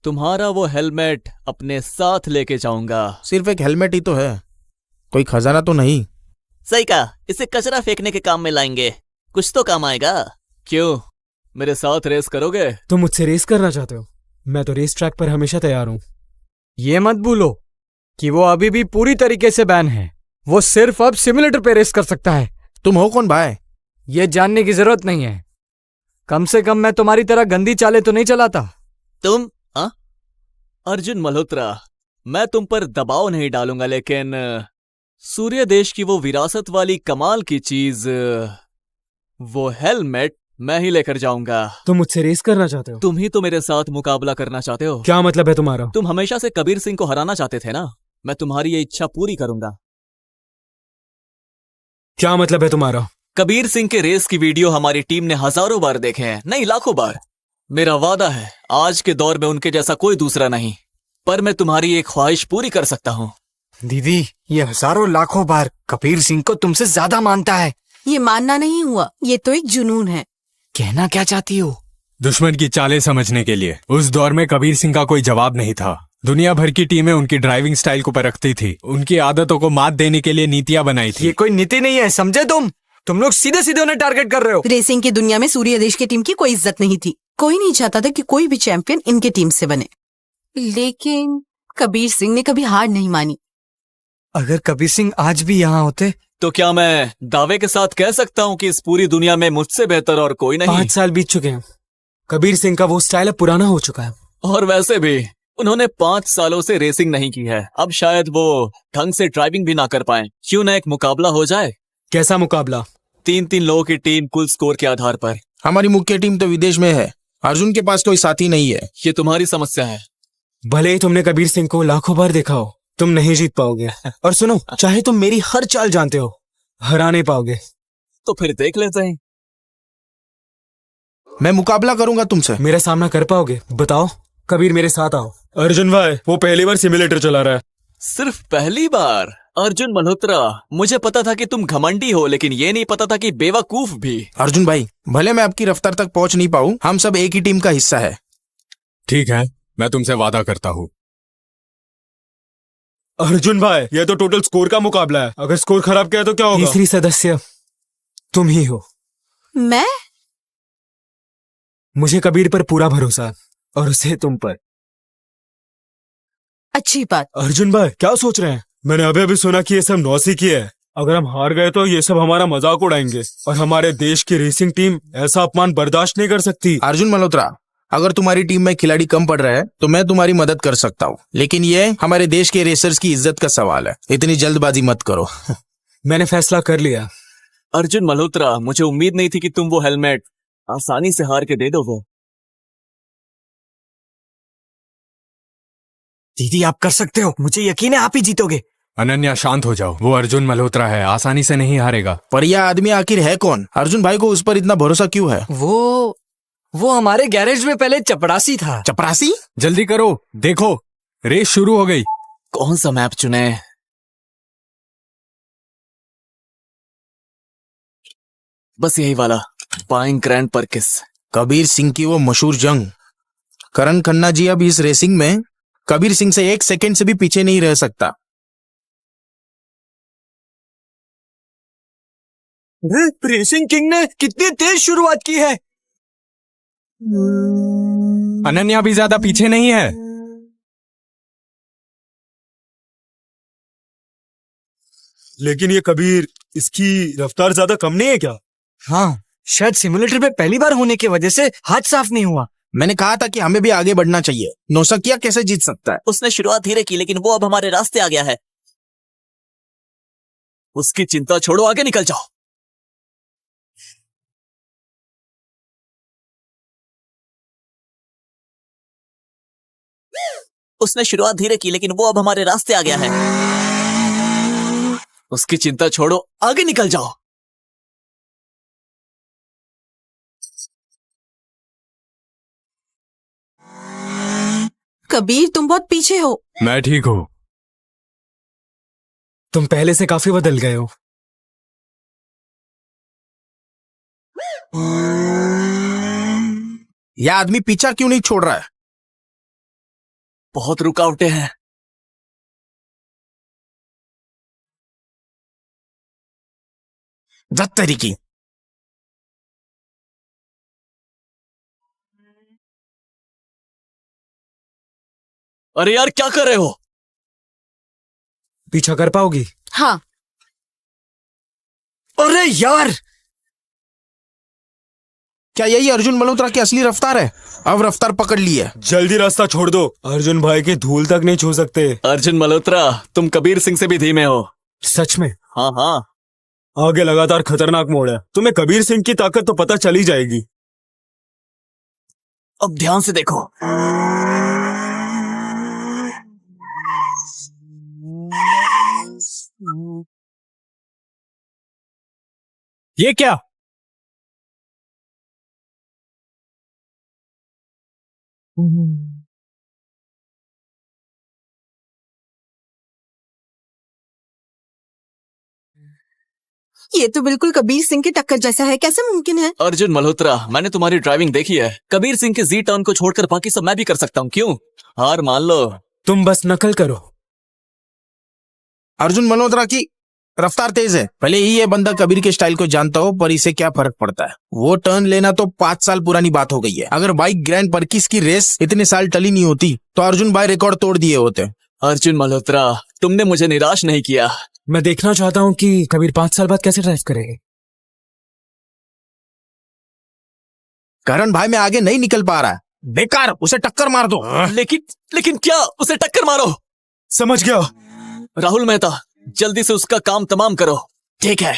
Speaker 5: तुम्हारा वो हेलमेट अपने साथ लेके जाऊंगा।
Speaker 7: सिर्फ एक हेलमेट ही तो है, कोई खजाना तो नहीं।
Speaker 10: सही कहा, इसे कचरा फेंकने के काम में लाएंगे, कुछ तो काम आएगा।
Speaker 5: क्यों, मेरे साथ रेस करोगे?
Speaker 3: तुम मुझसे रेस करना चाहते हो? मैं तो रेस ट्रैक पर हमेशा तैयार हूँ।
Speaker 5: ये मत भूलो कि वो अभी भी पूरी तरीके से बैन है। वो सिर्फ अब सिमुलेटर पे रेस कर सकता है।
Speaker 7: तुम हो कौन भाई?
Speaker 5: ये जानने की जरूरत नहीं है। कम से कम मैं तुम्हारी तरह गंदी चालें तो नहीं चलाता।
Speaker 10: तुम हाँ?
Speaker 5: अर्जुन मल्होत्रा, मैं तुम पर दबाव नहीं डालूंगा, लेकिन सूर्य देश की वो विरासत वाली कमाल की चीज, वो हेलमेट मैं ही लेकर जाऊंगा।
Speaker 3: तुम मुझसे रेस करना चाहते हो?
Speaker 5: तुम ही तो मेरे साथ मुकाबला करना चाहते हो।
Speaker 3: क्या मतलब है तुम्हारा?
Speaker 5: तुम हमेशा से कबीर सिंह को हराना चाहते थे ना? मैं तुम्हारी ये इच्छा पूरी करूंगा।
Speaker 3: क्या मतलब है तुम्हारा?
Speaker 10: कबीर सिंह के रेस की वीडियो हमारी टीम ने हजारों बार देखे हैं, नहीं लाखों बार। मेरा वादा है आज के दौर में उनके जैसा कोई दूसरा नहीं, पर मैं तुम्हारी एक ख्वाहिश पूरी कर सकता हूँ।
Speaker 5: दीदी, ये हजारों लाखों बार कबीर सिंह को तुमसे ज्यादा मानता है।
Speaker 1: ये मानना नहीं हुआ, ये तो एक जुनून है।
Speaker 5: कहना क्या चाहती हो?
Speaker 2: दुश्मन की चालें समझने के लिए उस दौर में कबीर सिंह का कोई जवाब नहीं था। दुनिया भर की टीमें उनकी ड्राइविंग स्टाइल को परखती थी, उनकी आदतों को मात देने के लिए नीतियां बनाई थी।
Speaker 5: ये कोई नीति नहीं है, समझे तुम लोग सीधे सीधे उन्हें टारगेट कर रहे हो।
Speaker 1: रेसिंग की दुनिया में सूर्य देश की टीम की कोई इज्जत नहीं थी। कोई नहीं चाहता था कि कोई भी चैंपियन इनके टीम से बने, लेकिन कबीर सिंह ने कभी हार नहीं मानी।
Speaker 5: अगर कबीर सिंह आज भी यहाँ होते
Speaker 10: तो क्या मैं दावे के साथ कह सकता हूँ कि इस पूरी दुनिया में मुझसे बेहतर और कोई नहीं?
Speaker 3: 5 साल बीत चुके हैं। कबीर सिंह का वो स्टाइल अब पुराना हो चुका है।
Speaker 10: और वैसे भी उन्होंने 5 सालों से रेसिंग नहीं की है, अब शायद वो ढंग से ड्राइविंग भी ना कर पाए। क्यों ना एक मुकाबला हो जाए?
Speaker 3: कैसा मुकाबला?
Speaker 10: 3-3 लोगों की टीम कुल स्कोर के आधार पर।
Speaker 7: हमारी मुख्य टीम तो विदेश में है, अर्जुन के पास कोई साथी नहीं है।
Speaker 10: ये तुम्हारी समस्या है।
Speaker 3: भले ही तुमने कबीर सिंह को लाखों बार देखा हो, तुम नहीं जीत पाओगे। और सुनो, चाहे तुम मेरी हर चाल जानते हो, हरा नहीं पाओगे।
Speaker 10: तो फिर देख लेते हैं।
Speaker 7: मैं मुकाबला करूंगा तुमसे।
Speaker 3: मेरा सामना कर पाओगे? बताओ। कबीर, मेरे साथ आओ। अर्जुन भाई, वो पहली बार सिमुलेटर चला रहा है।
Speaker 10: सिर्फ पहली बार? अर्जुन मल्होत्रा, मुझे पता था कि तुम घमंडी हो, लेकिन ये नहीं पता था कि बेवकूफ भी।
Speaker 7: अर्जुन भाई, भले मैं आपकी रफ्तार तक पहुंच नहीं पाऊं, हम सब एक ही टीम का हिस्सा है।
Speaker 2: ठीक है, मैं तुमसे वादा करता हूँ।
Speaker 3: अर्जुन भाई, ये तो टोटल स्कोर का मुकाबला है। अगर स्कोर खराब किया तो क्या होगा? तीसरी सदस्य तुम ही हो।
Speaker 1: मैं?
Speaker 3: मुझे कबीर पर पूरा भरोसा है और उसे तुम पर।
Speaker 1: अच्छी बात।
Speaker 3: अर्जुन भाई, क्या सोच रहे हैं? मैंने अभी अभी सुना कि ये सब नौसिखी है। अगर हम हार गए तो ये सब हमारा मजाक उड़ाएंगे और हमारे देश की रेसिंग टीम ऐसा अपमान बर्दाश्त नहीं कर सकती।
Speaker 7: अर्जुन मल्होत्रा, अगर तुम्हारी टीम में खिलाड़ी कम पड़ रहे हैं तो मैं तुम्हारी मदद कर सकता हूँ, लेकिन ये हमारे देश के रेसर्स की इज्जत का सवाल है। इतनी जल्दबाजी मत करो।
Speaker 3: मैंने फैसला कर लिया।
Speaker 10: अर्जुन मल्होत्रा, मुझे उम्मीद नहीं थी कि तुम वो हेलमेट आसानी से हार के दे दोगे।
Speaker 5: दीदी, आप कर सकते हो, मुझे यकीन है आप ही जीतोगे।
Speaker 2: अनन्या, शांत हो जाओ। वो अर्जुन मल्होत्रा है, आसानी से नहीं हारेगा।
Speaker 7: पर यह आदमी आखिर है कौन? अर्जुन भाई को उस पर इतना भरोसा क्यों है?
Speaker 5: वो हमारे गैरेज में पहले चपरासी था।
Speaker 7: चपरासी?
Speaker 2: जल्दी करो, देखो रेस शुरू हो गई।
Speaker 10: कौन सा मैप चुने? बस यही वाला, बाइंग ग्रैंड परकिस।
Speaker 7: कबीर सिंह की वो मशहूर जंग। करण खन्ना जी अब इस रेसिंग में कबीर सिंह से 1 सेकंड से भी पीछे नहीं रह सकता।
Speaker 5: रेसिंग किंग ने कितनी तेज शुरुआत की है।
Speaker 2: अनन्या भी ज्यादा पीछे नहीं है।
Speaker 3: लेकिन ये कबीर, इसकी रफ्तार ज्यादा कम नहीं है क्या?
Speaker 5: हाँ, शायद सिमुलेटर पे पहली बार होने की वजह से हाथ साफ नहीं हुआ।
Speaker 7: मैंने कहा था कि हमें भी आगे बढ़ना चाहिए। नौशकिया कैसे जीत सकता है?
Speaker 10: उसने शुरुआत धीरे की, लेकिन वो अब हमारे रास्ते आ गया है। उसकी चिंता छोड़ो, आगे निकल जाओ। उसने शुरुआत धीरे की, लेकिन वो अब हमारे रास्ते आ गया है। उसकी चिंता छोड़ो, आगे निकल जाओ।
Speaker 1: कबीर तुम बहुत पीछे हो।
Speaker 2: मैं ठीक हूँ।
Speaker 3: तुम पहले से काफी बदल गए हो।
Speaker 7: यह आदमी पीछा क्यों नहीं छोड़ रहा है?
Speaker 10: बहुत रुकावटें हैं।
Speaker 7: जत तरीकी।
Speaker 10: अरे यार क्या कर रहे हो?
Speaker 3: पीछा कर पाओगी?
Speaker 1: हाँ।
Speaker 10: अरे यार
Speaker 7: क्या यही अर्जुन मल्होत्रा की असली रफ्तार है? अब रफ्तार पकड़ ली है।
Speaker 3: जल्दी रास्ता छोड़ दो, अर्जुन भाई की धूल तक नहीं छू सकते।
Speaker 10: अर्जुन मल्होत्रा, तुम कबीर सिंह से भी धीमे हो।
Speaker 3: सच में?
Speaker 10: हाँ हाँ।
Speaker 3: आगे लगातार खतरनाक मोड़ है, तुम्हें कबीर सिंह की ताकत तो पता चली जाएगी।
Speaker 10: अब ध्यान से देखो।
Speaker 2: ये क्या?
Speaker 1: ये तो बिल्कुल कबीर सिंह की टक्कर जैसा है, कैसे मुमकिन है?
Speaker 10: अर्जुन मल्होत्रा, मैंने तुम्हारी ड्राइविंग देखी है। कबीर सिंह के जी टर्न को छोड़कर बाकी सब मैं भी कर सकता हूँ। क्यों? हार मान लो।
Speaker 3: तुम बस नकल करो।
Speaker 7: अर्जुन मल्होत्रा की रफ्तार तेज है। भले ही ये बंदा कबीर के स्टाइल को जानता हो, पर इसे क्या फर्क पड़ता है? वो टर्न लेना तो 5 साल पुरानी बात हो गई है। अगर बाइक ग्रैंड परकिस की रेस इतने साल टली नहीं होती तो अर्जुन भाई रिकॉर्ड तोड़ दिए होते।
Speaker 10: अर्जुन मल्होत्रा, तुमने मुझे निराश नहीं किया।
Speaker 3: मैं देखना चाहता हूँ कि कबीर 5 साल बाद कैसे ड्राइव करेंगे।
Speaker 7: करण भाई में आगे नहीं निकल पा रहा है। बेकार, उसे टक्कर मार दो।
Speaker 10: लेकिन क्या? उसे टक्कर मारो।
Speaker 3: समझ गया।
Speaker 10: राहुल मेहता, जल्दी से उसका काम तमाम करो। ठीक है।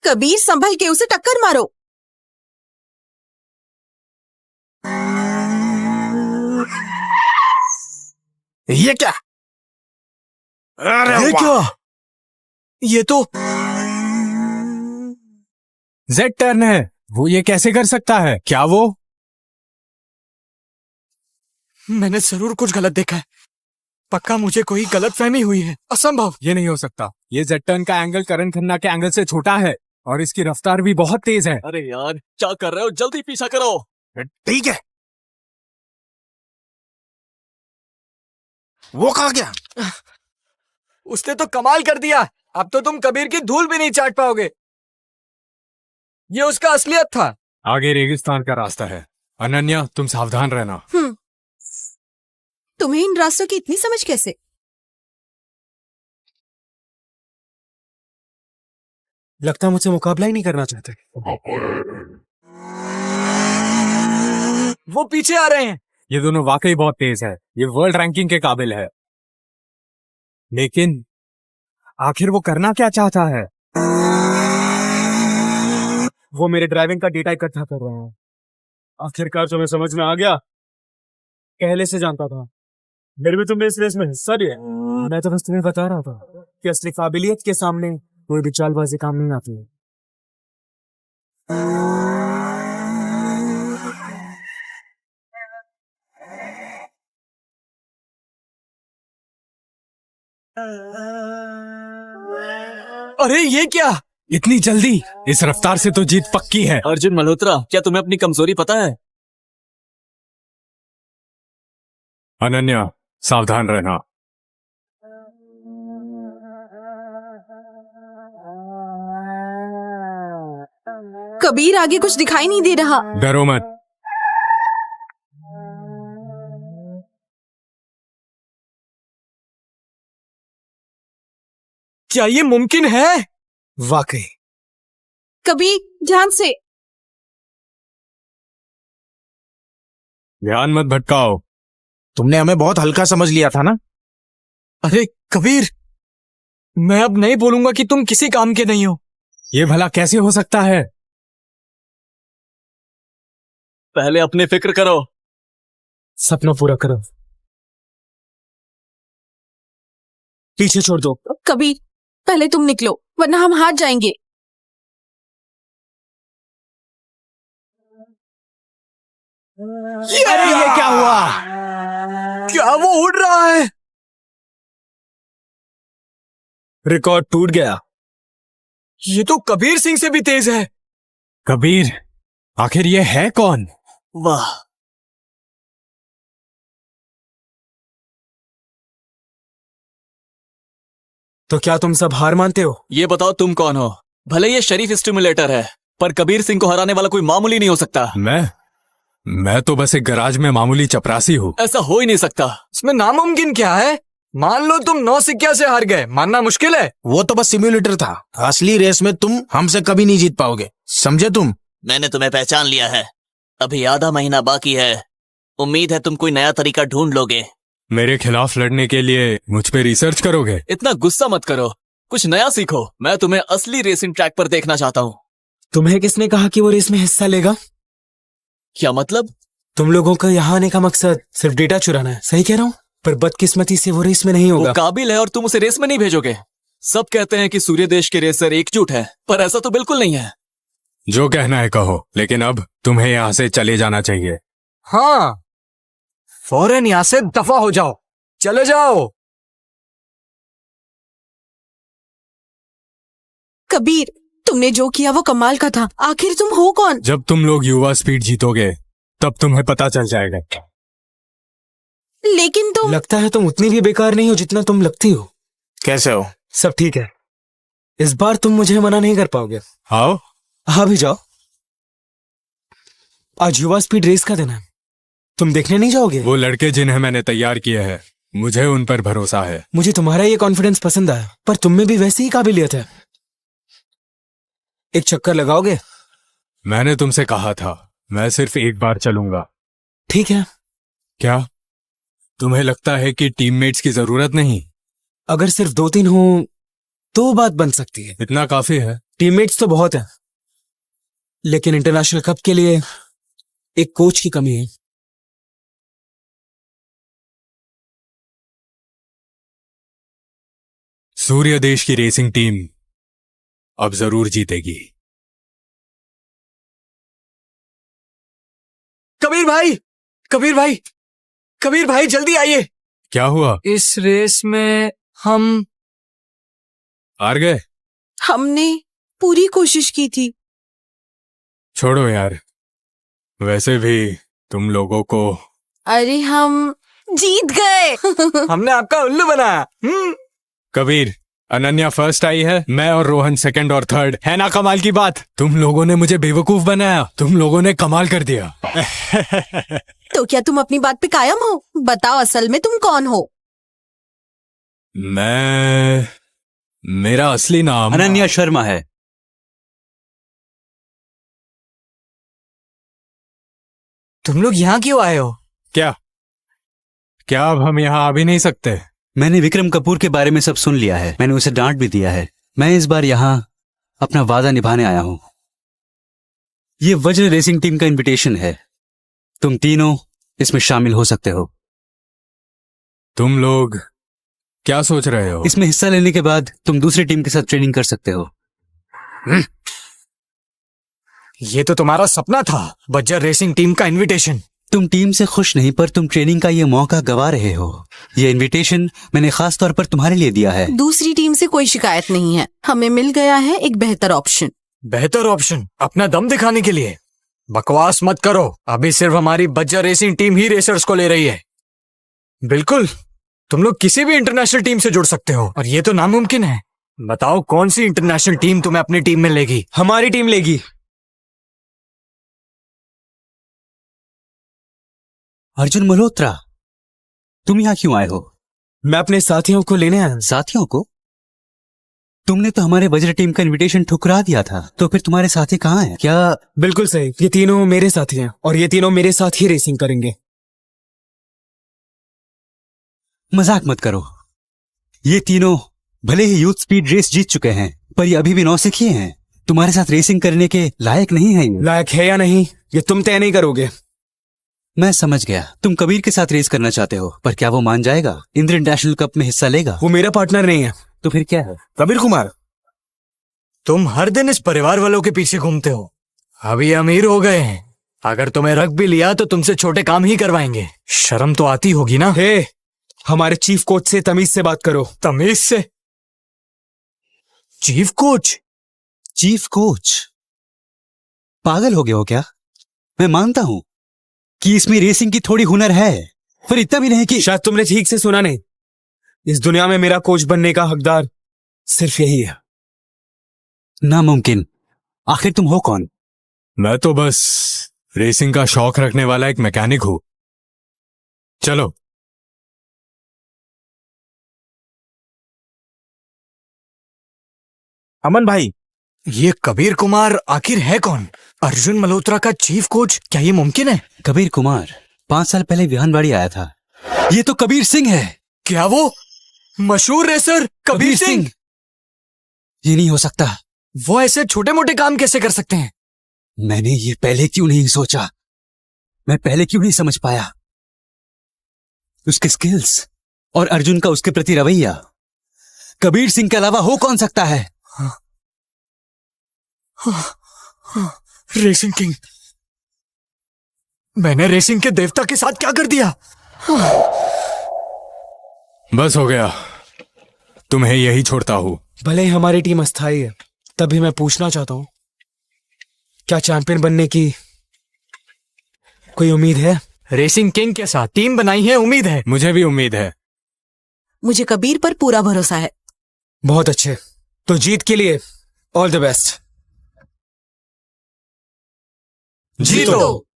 Speaker 1: कबीर संभल के उसे टक्कर मारो।
Speaker 7: ये क्या? अरे
Speaker 3: ये
Speaker 7: वाह!
Speaker 3: क्या?
Speaker 10: ये तो
Speaker 2: जेड टर्न है। वो ये कैसे कर सकता है? क्या वो?
Speaker 5: मैंने जरूर कुछ गलत देखा है। पक्का मुझे कोई गलत फहमी हुई है। असंभव।
Speaker 2: ये नहीं हो सकता। ये जेड टर्न का एंगल करण खन्ना के एंगल से छोटा है और इसकी रफ्तार भी बहुत तेज है।
Speaker 10: अरे यार क्या कर रहे हो? जल्दी पीछा करो।
Speaker 7: ठीक है। वो कहाँ गया?
Speaker 5: उसने तो कमाल कर दिया। अब तो तुम कबीर की धूल भी नहीं चाट पाओगे। ये उसका असलियत था।
Speaker 2: आगे रेगिस्तान का रास्ता है। अनन्या, तुम सावधान रहना।
Speaker 1: तुम्हें इन रास्तों की इतनी समझ कैसे?
Speaker 3: लगता मुझसे मुकाबला ही नहीं करना चाहते।
Speaker 5: वो पीछे आ रहे हैं।
Speaker 2: ये दोनों वाकई बहुत तेज है। ये वर्ल्ड रैंकिंग के काबिल है। लेकिन आखिर वो करना क्या चाहता है?
Speaker 3: वो मेरे ड्राइविंग का डेटा इकट्ठा कर रहा है। आखिरकार तुम्हें समझ में आ गया। पहले से जानता था। मेरे भी तुम्हें इस रेस में हिस्सा लिया। मैं तो बस तुम्हें बता रहा था कि असली काबिलियत के सामने कोई भी चालबाजी काम नहीं आती है।
Speaker 5: अरे ये क्या?
Speaker 2: इतनी जल्दी? इस रफ्तार से तो जीत पक्की है।
Speaker 10: अर्जुन मल्होत्रा, क्या तुम्हें अपनी कमजोरी पता है?
Speaker 2: अनन्या, सावधान रहना।
Speaker 1: कबीर आगे कुछ दिखाई नहीं दे रहा।
Speaker 2: डरो मत।
Speaker 5: क्या ये मुमकिन है?
Speaker 3: वाकई।
Speaker 1: कबीर ध्यान से।
Speaker 2: ध्यान मत भटकाओ।
Speaker 7: तुमने हमें बहुत हल्का समझ लिया था ना?
Speaker 5: अरे कबीर, मैं अब नहीं बोलूंगा कि तुम किसी काम के नहीं हो।
Speaker 2: ये भला कैसे हो सकता है?
Speaker 10: पहले अपनी फिक्र करो।
Speaker 3: सपना पूरा करो। पीछे छोड़ दो।
Speaker 1: कबीर पहले तुम निकलो वरना हम हार जाएंगे।
Speaker 3: अरे ये क्या हुआ?
Speaker 5: क्या वो उड़ रहा है?
Speaker 3: रिकॉर्ड टूट गया।
Speaker 5: ये तो कबीर सिंह से भी तेज है।
Speaker 2: कबीर, आखिर ये है कौन?
Speaker 10: वाह,
Speaker 3: तो क्या तुम सब हार मानते हो?
Speaker 10: ये बताओ तुम कौन हो? भले ये शरीफ स्टिमुलेटर है, पर कबीर सिंह को हराने वाला कोई मामूली नहीं हो सकता।
Speaker 2: मैं तो बस एक गराज में मामूली चपरासी हूँ।
Speaker 10: ऐसा हो ही नहीं सकता।
Speaker 5: इसमें नामुमकिन क्या है? मान लो तुम 9 सिक्किया से हार गए, मानना मुश्किल है।
Speaker 7: वो तो बस सिम्युलेटर था। असली रेस में तुम हमसे कभी नहीं जीत पाओगे, समझे तुम?
Speaker 10: मैंने तुम्हें पहचान लिया है। अभी आधा महीना बाकी है। उम्मीद है तुम कोई नया तरीका ढूंढ लोगे।
Speaker 2: मेरे खिलाफ लड़ने के लिए मुझ पे रिसर्च करोगे?
Speaker 10: इतना गुस्सा मत करो, कुछ नया सीखो। मैं तुम्हें असली रेसिंग ट्रैक पर देखना चाहता हूँ।
Speaker 3: तुम्हें किसने कहा कि वो रेस में हिस्सा लेगा?
Speaker 10: क्या मतलब?
Speaker 3: तुम लोगों का यहाँ आने का मकसद सिर्फ डेटा चुराना है, सही कह रहा हूँ? पर बदकिस्मती से वो रेस में नहीं
Speaker 10: वो
Speaker 3: होगा।
Speaker 10: काबिल है और तुम उसे रेस में नहीं भेजोगे। सब कहते हैं कि सूर्य देश के रेसर एकजुट है, पर ऐसा तो बिल्कुल नहीं है।
Speaker 2: जो कहना है कहो, लेकिन अब तुम्हें यहाँ से चले जाना चाहिए।
Speaker 5: हाँ, फौरन यहाँ से दफा हो जाओ, चले जाओ।
Speaker 1: कबीर, तुमने जो किया वो कमाल का था। आखिर तुम हो कौन?
Speaker 2: जब तुम लोग युवा स्पीड जीतोगे तब तुम्हें पता चल जाएगा।
Speaker 1: लेकिन तुम
Speaker 3: लगता है तुम उतनी भी बेकार नहीं हो जितना तुम लगती हो।
Speaker 7: कैसे हो?
Speaker 3: सब ठीक है, इस बार तुम मुझे मना नहीं कर पाओगे।
Speaker 2: आओ।
Speaker 3: हाँ भी जाओ। आज युवा स्पीड रेस का दिन है, तुम देखने नहीं जाओगे?
Speaker 2: वो लड़के जिन्हें मैंने तैयार किए हैं, मुझे उन पर भरोसा है।
Speaker 3: मुझे तुम्हारा ये कॉन्फिडेंस पसंद आया, पर तुम में भी वैसी ही काबिलियत है। एक चक्कर लगाओगे?
Speaker 2: मैंने तुमसे कहा था मैं सिर्फ एक बार चलूंगा।
Speaker 3: ठीक है।
Speaker 2: क्या तुम्हें लगता है कि टीममेट्स की जरूरत नहीं?
Speaker 3: अगर सिर्फ 2-3 हो तो बात बन सकती है।
Speaker 2: इतना काफी है।
Speaker 3: टीममेट्स तो बहुत हैं, लेकिन इंटरनेशनल कप के लिए एक कोच की कमी है।
Speaker 2: सूर्य देश की रेसिंग टीम अब जरूर जीतेगी।
Speaker 5: कबीर भाई, कबीर भाई, कबीर भाई, जल्दी आइए।
Speaker 2: क्या हुआ?
Speaker 5: इस रेस में हम
Speaker 2: हार गए?
Speaker 1: हमने पूरी कोशिश की थी।
Speaker 2: छोड़ो यार, वैसे भी तुम लोगों को।
Speaker 1: अरे हम जीत गए।
Speaker 5: हमने आपका उल्लू बनाया।
Speaker 2: कबीर, अनन्या फर्स्ट आई है, मैं और रोहन सेकंड और थर्ड। है ना कमाल की बात? तुम लोगों ने मुझे बेवकूफ बनाया, तुम लोगों ने कमाल कर दिया।
Speaker 1: तो क्या तुम अपनी बात पे कायम हो? बताओ असल में तुम कौन हो?
Speaker 2: मेरा असली नाम
Speaker 8: अनन्या शर्मा है।
Speaker 5: तुम लोग यहाँ क्यों आए हो?
Speaker 2: क्या अब हम यहाँ आ भी नहीं सकते?
Speaker 8: मैंने विक्रम कपूर के बारे में सब सुन लिया है, मैंने उसे डांट भी दिया है। मैं इस बार यहाँ अपना वादा निभाने आया हूँ। ये वज्र रेसिंग टीम का इनविटेशन है, तुम तीनों इसमें शामिल हो सकते हो।
Speaker 2: तुम लोग क्या सोच रहे हो?
Speaker 8: इसमें हिस्सा लेने के बाद तुम दूसरी टीम के साथ ट्रेनिंग कर सकते हो।
Speaker 5: ये तो तुम्हारा सपना था, बज्जर रेसिंग टीम का इनविटेशन।
Speaker 8: तुम टीम से खुश नहीं, पर तुम ट्रेनिंग का ये मौका गवा रहे हो। ये इनविटेशन मैंने खास तौर पर तुम्हारे लिए दिया है।
Speaker 1: दूसरी टीम से कोई शिकायत नहीं है, हमें मिल गया है एक बेहतर ऑप्शन।
Speaker 5: बेहतर ऑप्शन? अपना दम दिखाने के लिए? बकवास मत करो, अभी सिर्फ हमारी बज्जर रेसिंग टीम ही रेसर्स को ले रही है। बिल्कुल, तुम लोग किसी भी इंटरनेशनल टीम से जुड़ सकते हो, और ये तो नामुमकिन है। बताओ कौन सी इंटरनेशनल टीम तुम्हें अपनी टीम में लेगी?
Speaker 3: हमारी टीम लेगी।
Speaker 8: अर्जुन मल्होत्रा, तुम यहाँ क्यों आए हो?
Speaker 3: मैं अपने साथियों को लेने आया हूं।
Speaker 8: साथियों को? तुमने तो हमारे वज्र टीम का इनविटेशन ठुकरा दिया था, तो फिर तुम्हारे साथी कहाँ हैं? क्या?
Speaker 3: बिल्कुल सही, ये तीनों मेरे साथी हैं और ये तीनों मेरे साथ ही रेसिंग करेंगे।
Speaker 8: मजाक मत करो। ये तीनों भले ही यूथ स्पीड रेस जीत चुके हैं, पर ये अभी भी नौसिखिए हैं। तुम्हारे साथ रेसिंग करने के लायक नहीं है ये।
Speaker 3: लायक है या नहीं, ये तुम तय नहीं करोगे।
Speaker 8: मैं समझ गया, तुम कबीर के साथ रेस करना चाहते हो, पर क्या वो मान जाएगा? इंद्र इंटरनेशनल कप में हिस्सा लेगा?
Speaker 3: वो मेरा पार्टनर नहीं है।
Speaker 8: तो फिर क्या है?
Speaker 7: कबीर कुमार,
Speaker 5: तुम हर दिन इस परिवार वालों के पीछे घूमते हो। अभी अमीर हो गए हैं, अगर तुम्हें रख भी लिया तो तुमसे छोटे काम ही करवाएंगे। शर्म तो आती होगी ना।
Speaker 3: हे, हमारे चीफ कोच से तमीज से बात करो।
Speaker 5: तमीज से? Chief coach?
Speaker 8: Chief coach? पागल हो गए हो क्या? मैं मानता हूं कि इसमें रेसिंग की थोड़ी हुनर है, पर इतना भी नहीं कि
Speaker 3: शायद तुमने ठीक से सुना नहीं। इस दुनिया में मेरा कोच बनने का हकदार सिर्फ यही है।
Speaker 8: नामुमकिन। आखिर तुम हो कौन?
Speaker 2: मैं तो बस रेसिंग का शौक रखने वाला एक मैकेनिक हूं। चलो।
Speaker 7: अमन भाई,
Speaker 5: ये कबीर कुमार आखिर है कौन? अर्जुन मल्होत्रा का चीफ कोच? क्या ये मुमकिन है?
Speaker 8: कबीर कुमार 5 साल पहले विहानवाड़ी आया था। ये तो कबीर सिंह है।
Speaker 5: क्या वो मशहूर रेसर कबीर सिंह?
Speaker 8: ये नहीं हो सकता।
Speaker 5: वो ऐसे छोटे मोटे काम कैसे कर सकते हैं?
Speaker 8: मैंने ये पहले क्यों नहीं सोचा? मैं पहले क्यों नहीं समझ पाया? उसके स्किल्स और अर्जुन का उसके प्रति रवैया। कबीर सिंह के अलावा हो कौन सकता है?
Speaker 5: Racing king. मैंने रेसिंग के देवता के साथ क्या कर दिया?
Speaker 2: बस हो गया, तुम्हें यही छोड़ता हूं।
Speaker 3: भले ही हमारी टीम अस्थायी है, तभी मैं पूछना चाहता हूं, क्या चैंपियन बनने की कोई उम्मीद है?
Speaker 5: रेसिंग किंग के साथ टीम बनाई है, उम्मीद है।
Speaker 2: मुझे भी उम्मीद है।
Speaker 1: मुझे कबीर पर पूरा भरोसा है।
Speaker 3: बहुत अच्छे, तो जीत के लिए ऑल द बेस्ट।
Speaker 5: जीतो।